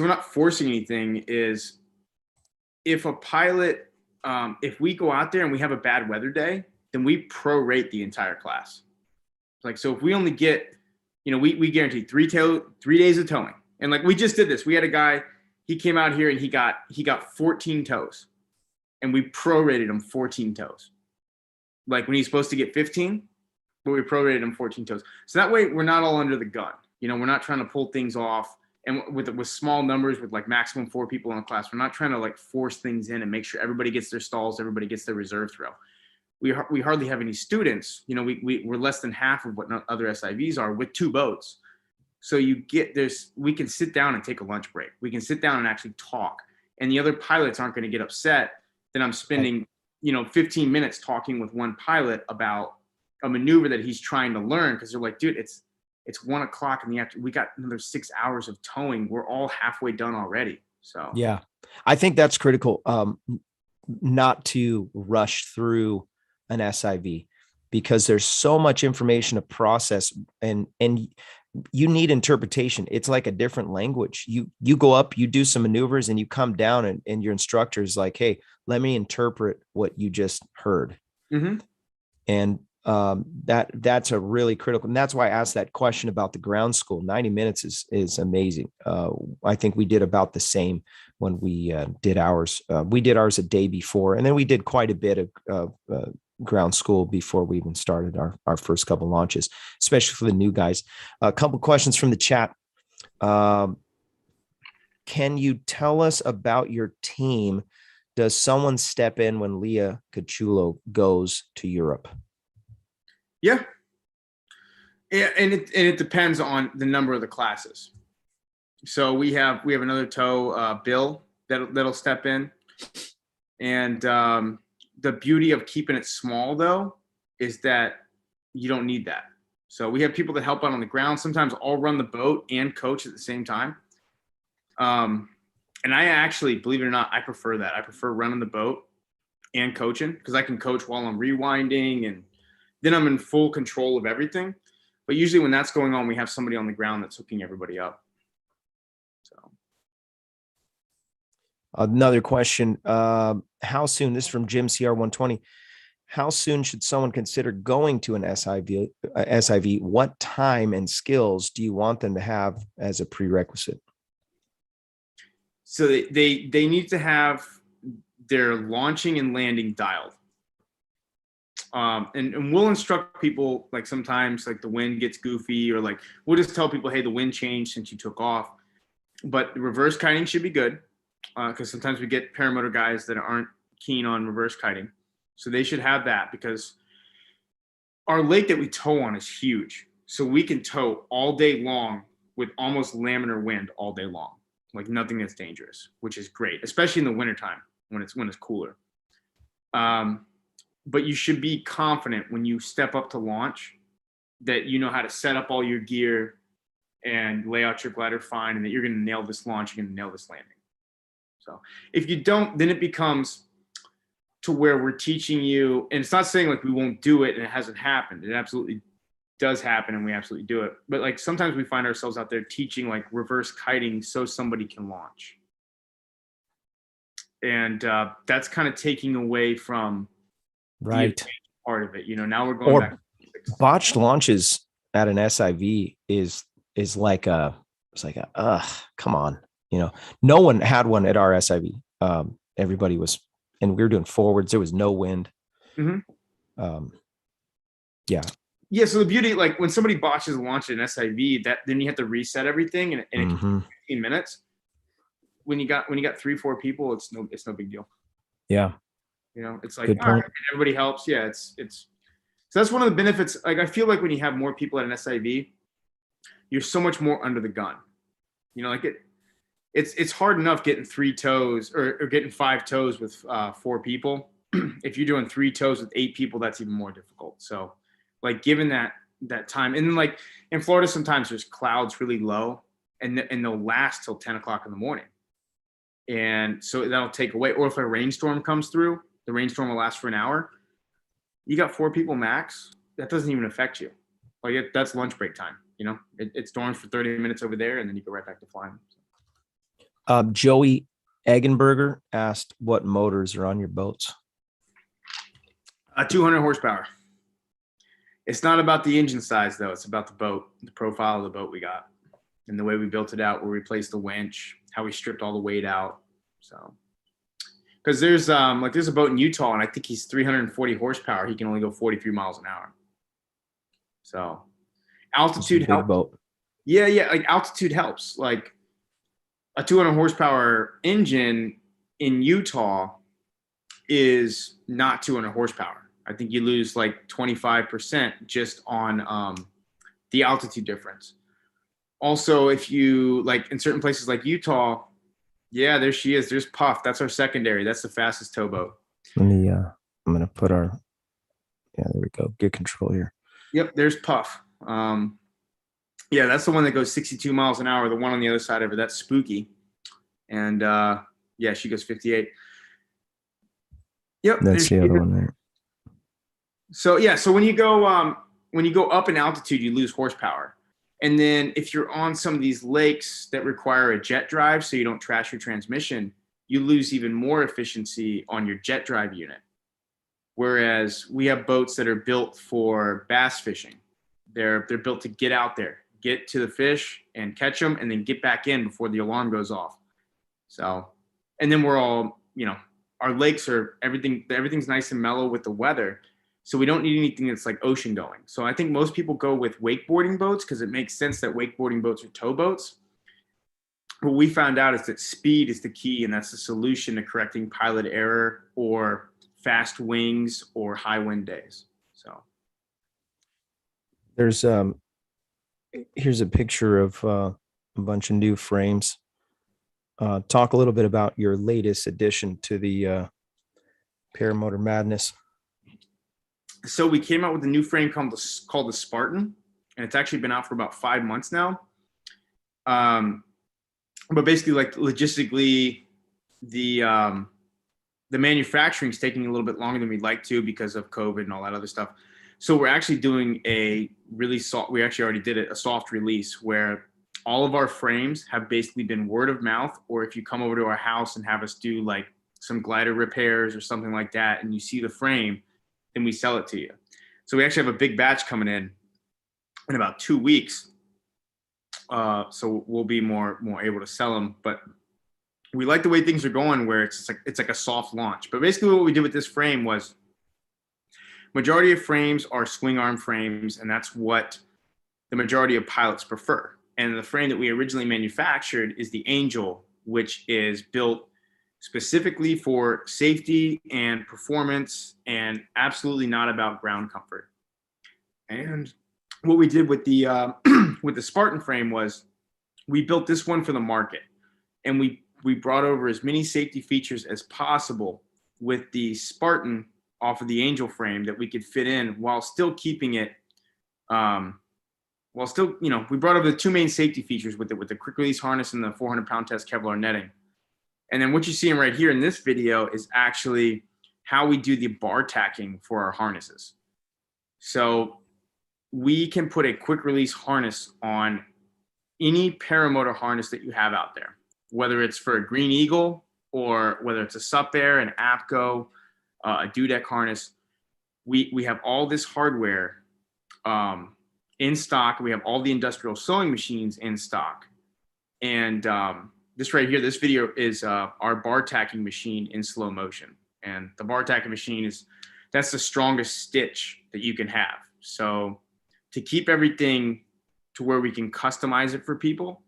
not forcing anything, is if a pilot, if we go out there and we have a bad weather day, then we prorate the entire class. Like, so if we only get, you know, we guarantee 3 days of towing. And like, we just did this. We had a guy, he came out here and he got 14 toes, and we prorated him 14 toes. Like when he's supposed to get 15, but we prorated him 14 toes. So that way we're not all under the gun. You know, we're not trying to pull things off. And with small numbers, with like maximum 4 people in a class, we're not trying to like force things in and make sure everybody gets their stalls, everybody gets their reserve throw. We hardly have any students. You know, we're less than half of what other SIVs are with 2 boats. So we can sit down and take a lunch break. We can sit down and actually talk. And the other pilots aren't going to get upset that I'm spending, 15 minutes talking with one pilot about a maneuver that he's trying to learn. Cause they're like, dude, it's 1 o'clock in the afternoon. We got another 6 hours of towing. We're all halfway done already. So, yeah, I think that's critical. Not to rush through an SIV, because there's so much information to process, and you need interpretation. It's like a different language. You go up, you do some maneuvers, and you come down, and your instructor is like, hey, let me interpret what you just heard. Mm-hmm. And that's a really critical, and that's why I asked that question about the ground school. 90 minutes is amazing. I think we did about the same when we did ours. We did ours a day before, and then we did quite a bit of ground school before we even started our first couple launches, especially for the new guys. A couple questions from the chat. Can you tell us about your team? Does someone step in when Leah Cachulo goes to Europe? Yeah. And it depends on the number of the classes. So we have another tow, Bill, that'll step in. And the beauty of keeping it small, though, is that you don't need that. So we have people that help out on the ground. Sometimes I'll run the boat and coach at the same time. And I actually, believe it or not, I prefer that. I prefer running the boat and coaching, because I can coach while I'm rewinding, and then I'm in full control of everything. But usually when that's going on, we have somebody on the ground that's hooking everybody up. So. Another question. How soon, this is from Jim CR120. How soon should someone consider going to an SIV? What time and skills do you want them to have as a prerequisite? So they need to have they're launching and landing dialed. And we'll instruct people, like sometimes like the wind gets goofy, or like we'll just tell people, hey, the wind changed since you took off. But reverse kiting should be good, because sometimes we get paramotor guys that aren't keen on reverse kiting. So they should have that, because our lake that we tow on is huge. So we can tow all day long with almost laminar wind all day long, like nothing that's dangerous, which is great, especially in the wintertime when it's cooler. But you should be confident when you step up to launch that you know how to set up all your gear and lay out your glider fine, and that you're going to nail this launch, you're going to nail this landing. So if you don't, then it becomes to where we're teaching you, and it's not saying like we won't do it and it hasn't happened. It absolutely does happen, and we absolutely do it. But like sometimes we find ourselves out there teaching like reverse kiting so somebody can launch. And that's kind of taking away from right part of it. You know, now we're going back. Botched launches at an SIV is like come on, you know, no one had one at our SIV. Everybody was, and we were doing forwards. There was no wind. Mm-hmm. Yeah. So the beauty, like when somebody botches a launch at an SIV, that then you have to reset everything, and it can take 15 minutes. When you got 3-4 people, it's no big deal. Yeah. You know, it's like, all right, everybody helps. Yeah. So that's one of the benefits. Like, I feel like when you have more people at an SIV, you're so much more under the gun. You know, like it's hard enough getting 3 tows or getting 5 tows with 4 people. If you're doing 3 tows with 8 people, that's even more difficult. So like given that time, and then like in Florida, sometimes there's clouds really low, and they'll last till 10 o'clock in the morning. And so that'll take away, or if a rainstorm comes through, the rainstorm will last for an hour. You got 4 people max. That doesn't even affect you. Like that's lunch break time. You know, it storms for 30 minutes over there, and then you go right back to flying. Joey Eggenberger asked what motors are on your boats. 200 horsepower. It's not about the engine size though. It's about the boat, the profile of the boat we got, and the way we built it out, where we placed the winch, how we stripped all the weight out. So, because there's a boat in Utah, and I think he's 340 horsepower. He can only go 43 miles an hour. So altitude helps. Boat. Yeah. Like altitude helps. Like a 200 horsepower engine in Utah is not 200 horsepower. I think you lose like 25% just on the altitude difference. Also, if you like in certain places like Utah, yeah, there she is. There's Puff. That's our secondary. That's the fastest towboat. Let me, I'm going to put there we go. Get control here. Yep. There's Puff. Yeah, that's the one that goes 62 miles an hour. The one on the other side of her, that's Spooky. And yeah, she goes 58. Yep. That's the other one there. So yeah, so when you go up in altitude, you lose horsepower. And then if you're on some of these lakes that require a jet drive, so you don't trash your transmission, you lose even more efficiency on your jet drive unit. Whereas we have boats that are built for bass fishing. They're built to get out there, get to the fish and catch them, and then get back in before the alarm goes off. So, and then we're all, you know, our lakes are everything's nice and mellow with the weather. So we don't need anything that's like ocean going. So I think most people go with wakeboarding boats because it makes sense that wakeboarding boats are towboats. What we found out is that speed is the key, and that's the solution to correcting pilot error or fast wings or high wind days. So there's here's a picture of a bunch of new frames. Talk a little bit about your latest addition to the Paramotor Madness. So we came out with a new frame called the Spartan, and it's actually been out for about 5 months now. But basically, like logistically, the manufacturing is taking a little bit longer than we'd like to because of COVID and all that other stuff. So we're actually doing a soft release where all of our frames have basically been word of mouth, or if you come over to our house and have us do like some glider repairs or something like that, and you see the frame, then we sell it to you. So we actually have a big batch coming in about 2 weeks. So we'll be more able to sell them. But we like the way things are going where it's like a soft launch. But basically what we did with this frame was majority of frames are swing arm frames, and that's what the majority of pilots prefer. And the frame that we originally manufactured is the Angel, which is built specifically for safety and performance and absolutely not about ground comfort. And what we did with the with the Spartan frame was we built this one for the market, and we brought over as many safety features as possible with the Spartan off of the Angel frame that we could fit in while still keeping it, we brought over the two main safety features with the quick release harness and the 400-pound test Kevlar netting. And then what you're seeing right here in this video is actually how we do the bar tacking for our harnesses. So we can put a quick release harness on any paramotor harness that you have out there, whether it's for a Green Eagle or whether it's a Sup Air, an APCO, a Dudek harness. We have all this hardware in stock. We have all the industrial sewing machines in stock. And this right here, this video is our bar tacking machine in slow motion. And the bar tacking machine that's the strongest stitch that you can have. So to keep everything to where we can customize it for people,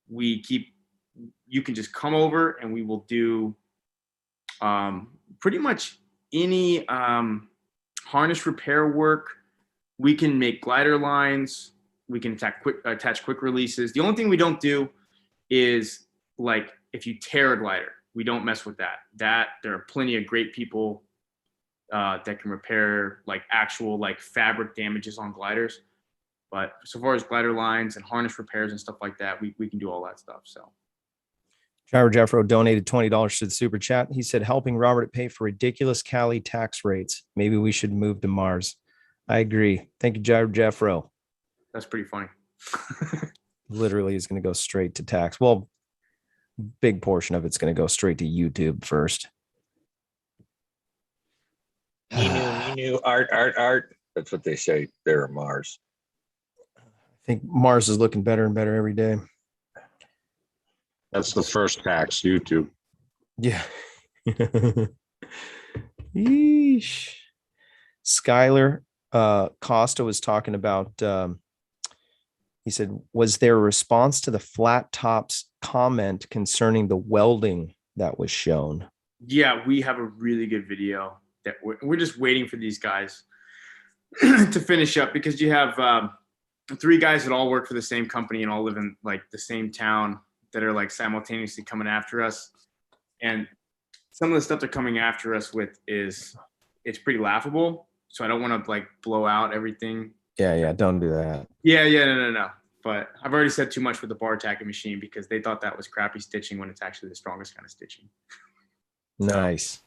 you can just come over and we will do pretty much any harness repair work. We can make glider lines. We can attach quick releases. The only thing we don't do is like if you tear a glider, we don't mess with that. There are plenty of great people that can repair like actual like fabric damages on gliders. But so far as glider lines and harness repairs and stuff like that, we can do all that stuff. So Driver Jeffro donated $20 to the super chat. He said, helping Robert pay for ridiculous Cali tax rates. Maybe we should move to Mars. I agree. Thank you, Driver Jeffro. That's pretty funny. Literally is going to go straight to tax. Well, big portion of it's going to go straight to YouTube first. You knew, art. That's what they say there on Mars. I think Mars is looking better and better every day. That's the first tax, YouTube. Yeah. Yeesh. Skylar Costa was talking about, he said, was there a response to the flat tops comment concerning the welding that was shown? Yeah, we have a really good video that we're just waiting for these guys to finish up, because you have 3 guys that all work for the same company and all live in like the same town that are like simultaneously coming after us. And some of the stuff they're coming after us with it's pretty laughable. So I don't want to like blow out everything. Yeah. Don't do that. Yeah. No. But I've already said too much with the bar tacking machine because they thought that was crappy stitching when it's actually the strongest kind of stitching. Nice.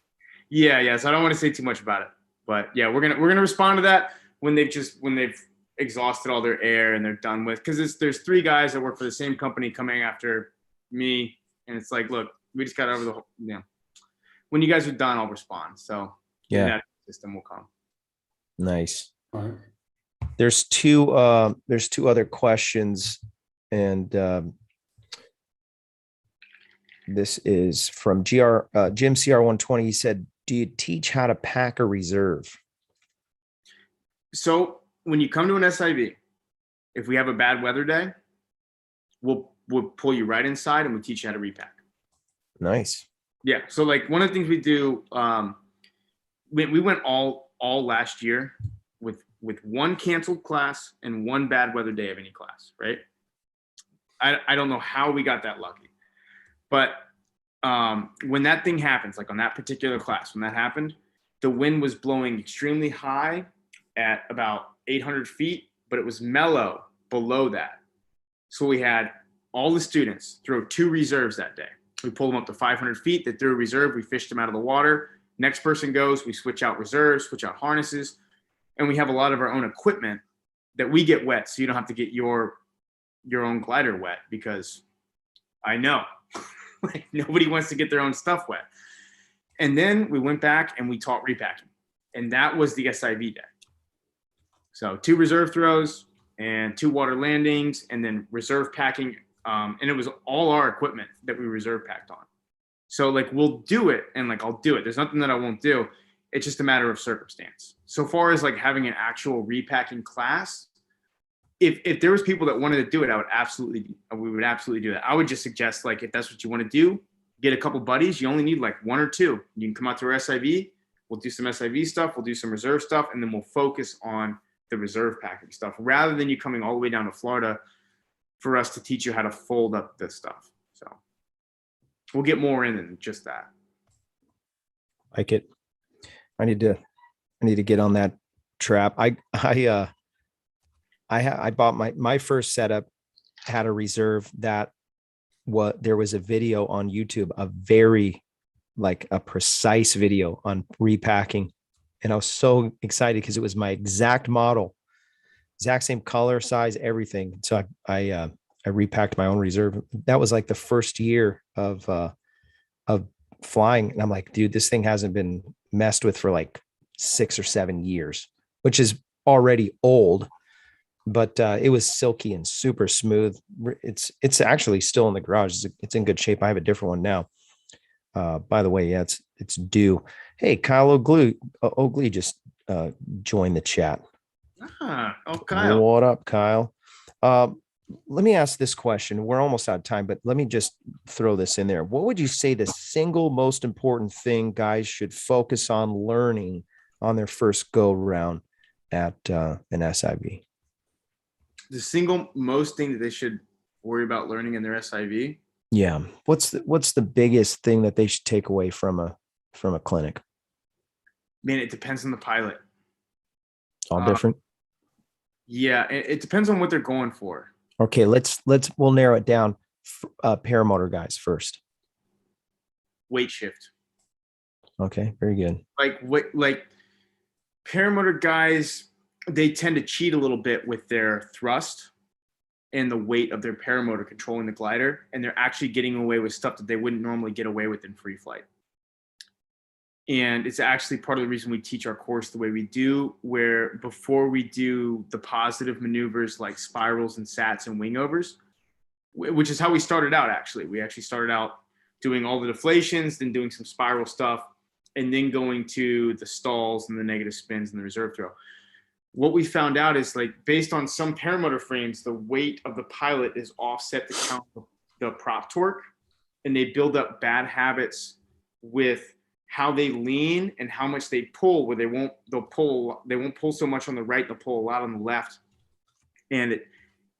Yeah. So I don't want to say too much about it, but yeah, we're gonna respond to that when they've exhausted all their air and they're done with, because there's 3 guys that work for the same company coming after me, and it's like, look, we just got over the whole, when you guys are done, I'll respond. So yeah, that system will come. Nice. All right. There's two other questions, and this is from Jim CR120. He said, do you teach how to pack a reserve? So when you come to an SIV, if we have a bad weather day, we'll pull you right inside and we teach you how to repack. Nice. Yeah. So like one of the things we do, we went all last year with one canceled class and one bad weather day of any class, right? I don't know how we got that lucky, but when that thing happens, like on that particular class, when that happened, the wind was blowing extremely high at about 800 feet, but it was mellow below that. So we had all the students throw 2 reserves that day. We pulled them up to 500 feet. They threw a reserve. We fished them out of the water. Next person goes. We switch out reserves, switch out harnesses. And we have a lot of our own equipment that we get wet. So you don't have to get your own glider wet, because I know like nobody wants to get their own stuff wet. And then we went back and we taught repacking. And that was the SIV day. So 2 reserve throws and 2 water landings, and then reserve packing. And it was all our equipment that we reserve packed on. So like we'll do it and like I'll do it. There's nothing that I won't do. It's just a matter of circumstance. So far as like having an actual repacking class, if there was people that wanted to do it, we would absolutely do that. I would just suggest like if that's what you want to do, get a couple buddies. You only need like one or two. You can come out to our SIV. We'll do some SIV stuff. We'll do some reserve stuff, and then we'll focus on the reserve packing stuff rather than you coming all the way down to Florida for us to teach you how to fold up this stuff. So we'll get more in than just that. Like it. I need to get on that trap. I bought my first setup, had a reserve that there was a video on YouTube, a very like a precise video on repacking. And I was so excited because it was my exact model, exact same color, size, everything. So I repacked my own reserve. That was like the first year of flying. And I'm like, dude, this thing hasn't been messed with for like 6 or 7 years, which is already old, but it was silky and super smooth. It's actually still in the garage. It's in good shape. I have a different one now. By the way, yeah, it's due. Hey, Kyle Oakley just joined the chat. Kyle. What up, Kyle? Let me ask this question. We're almost out of time, but let me just throw this in there. What would you say the single most important thing guys should focus on learning on their first go round at an SIV? The single most thing that they should worry about learning in their SIV? Yeah. What's the biggest thing that they should take away from a clinic? Man, it depends on the pilot. It's all different. Yeah, it depends on what they're going for. Okay, we'll narrow it down. Paramotor guys first. Weight shift. Okay, very good. Like paramotor guys, they tend to cheat a little bit with their thrust and the weight of their paramotor controlling the glider, and they're actually getting away with stuff that they wouldn't normally get away with in free flight. And it's actually part of the reason we teach our course the way we do, where before we do the positive maneuvers like spirals and sats and wingovers, which is how we started out, actually. We actually started out doing all the deflations, then doing some spiral stuff, and then going to the stalls and the negative spins and the reserve throw. What we found out is, like, based on some paramotor frames, the weight of the pilot is offset to count the prop torque, and they build up bad habits with how they lean and how much they pull, where they won't pull so much on the right, they'll pull a lot on the left. And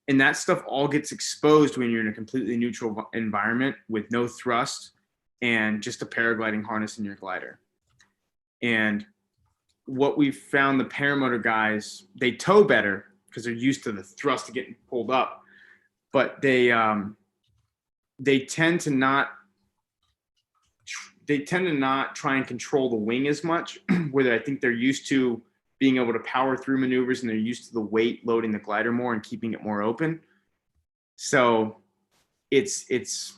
that stuff all gets exposed when you're in a completely neutral environment with no thrust and just a paragliding harness in your glider. And what we've found, the paramotor guys, they tow better because they're used to the thrust of getting pulled up, but they tend to not try and control the wing as much, where I think they're used to being able to power through maneuvers, and they're used to the weight loading the glider more and keeping it more open. So it's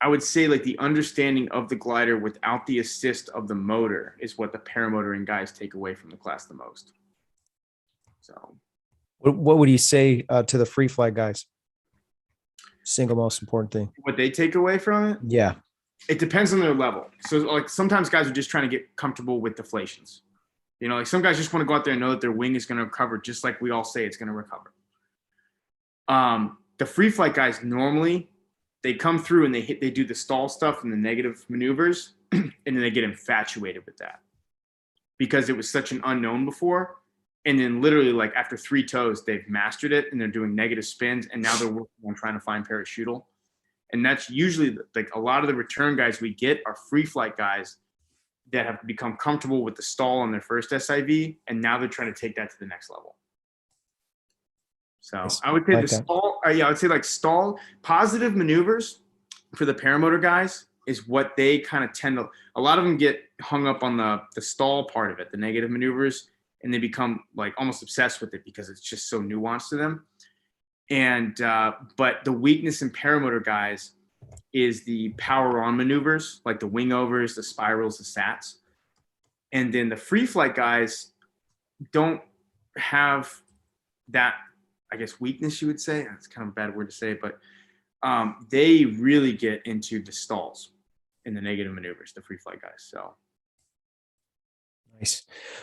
I would say, like, the understanding of the glider without the assist of the motor is what the paramotoring guys take away from the class the most. So what would you say to the free flight guys? Single most important thing. What they take away from it? Yeah. It depends on their level. So, like, sometimes guys are just trying to get comfortable with deflations. You know, like, some guys just want to go out there and know that their wing is going to recover just like we all say it's going to recover. The free flight guys, normally they come through and they do the stall stuff and the negative maneuvers, and then they get infatuated with that because it was such an unknown before. And then literally, like, after 3 toes, they've mastered it and they're doing negative spins, and now they're working on trying to find parachutal. And that's usually, like, a lot of the return guys we get are free flight guys that have become comfortable with the stall on their first SIV, and now they're trying to take that to the next level. So I would say the stall, I would say, like, stall positive maneuvers for the paramotor guys is what they kind of tend to. A lot of them get hung up on the stall part of it, the negative maneuvers, and they become, like, almost obsessed with it because it's just so nuanced to them. And but the weakness in paramotor guys is the power on maneuvers, like the wingovers, the spirals, the sats. And then the free flight guys don't have that, I guess, weakness, you would say. That's kind of a bad word to say, but they really get into the stalls. in the negative maneuvers, the free flight guys. So. Nice.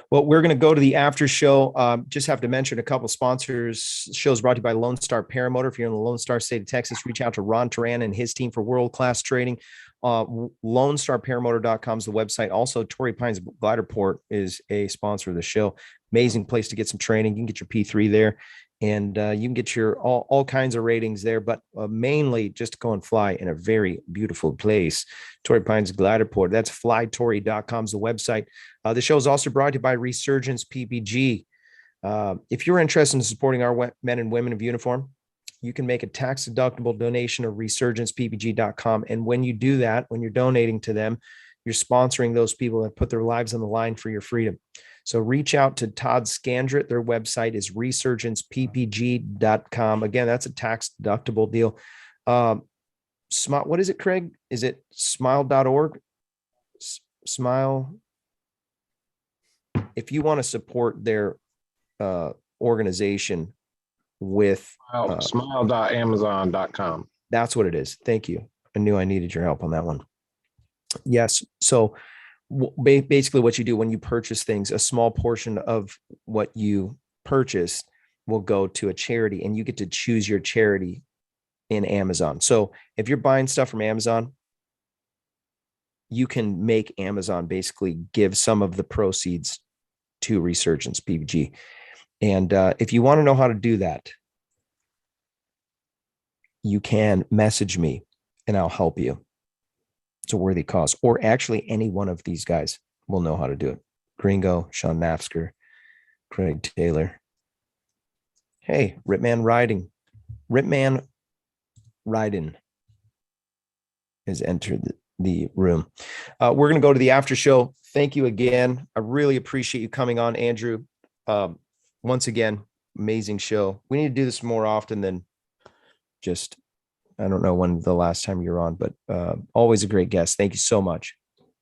Well, we're going to go to the after show. Just have to mention a couple sponsors. Shows brought to you by Lone Star Paramotor. If you're in the Lone Star state of Texas, reach out to Ron Turan and his team for world-class training. LoneStarParamotor.com is the website. Also, Torrey Pines Glider Port is a sponsor of the show. Amazing place to get some training. You can get your P3 there, and you can get your all kinds of ratings there, but mainly just to go and fly in a very beautiful place. Torrey Pines Glider Port. That's flytorrey.com is the website. The show is also brought to you by Resurgence PPG. If you're interested in supporting our men and women of uniform, you can make a tax-deductible donation to resurgencepppg.com. And when you do that, when you're donating to them, you're sponsoring those people that put their lives on the line for your freedom. So reach out to Todd Scandrett. Their website is resurgencepppg.com. Again, that's a tax-deductible deal. What is it, Craig? Is it smile.org? Smile. If you want to support their organization with smile.amazon.com. That's what it is. Thank you. I knew I needed your help on that one. Yes. So basically what you do when you purchase things, a small portion of what you purchase will go to a charity, and you get to choose your charity in Amazon. So if you're buying stuff from Amazon, you can make Amazon basically give some of the proceeds to Resurgence PPG. And if you want to know how to do that, you can message me and I'll help you. It's a worthy cause. Or actually, any one of these guys will know how to do it. Gringo, Sean Nafsker, Craig Taylor. Hey, Ripman Riding has entered the room. We're going to go to the after show. Thank you again. I really appreciate you coming on, Andrew. Once again, amazing show. We need to do this more often than just, I don't know when the last time you were on, but always a great guest. Thank you so much.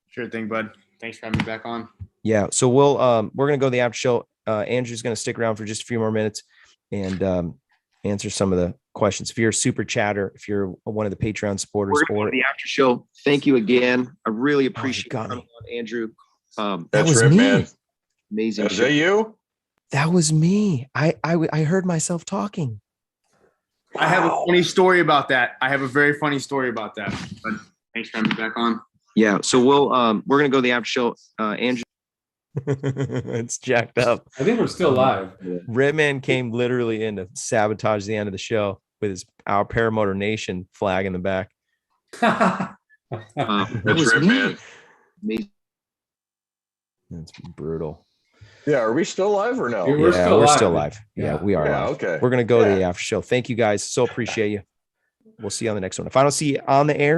Sure thing, bud. Thanks for having me back on. Yeah. So we're going to go to the after show. Andrew's going to stick around for just a few more minutes and answer some of the questions. If you're a super chatter, if you're one of the Patreon supporters or the after show, thank you again. I really appreciate you coming on, Andrew. That was me. Man. Amazing. Is that you? That was me. I heard myself talking. Wow. I have a funny story about that. I have a very funny story about that. But thanks for having me back on. Yeah. So we're gonna go to the after show. Andrew. It's jacked up. I think we're still live. Redman came literally in to sabotage the end of the show with our Paramotor Nation flag in the back. That was me. That's brutal. Yeah, are we still live or no? We're still live. Yeah, we are live. Okay. We're going to go to the after show. Thank you guys. So appreciate you. We'll see you on the next one. If I don't see you on the air,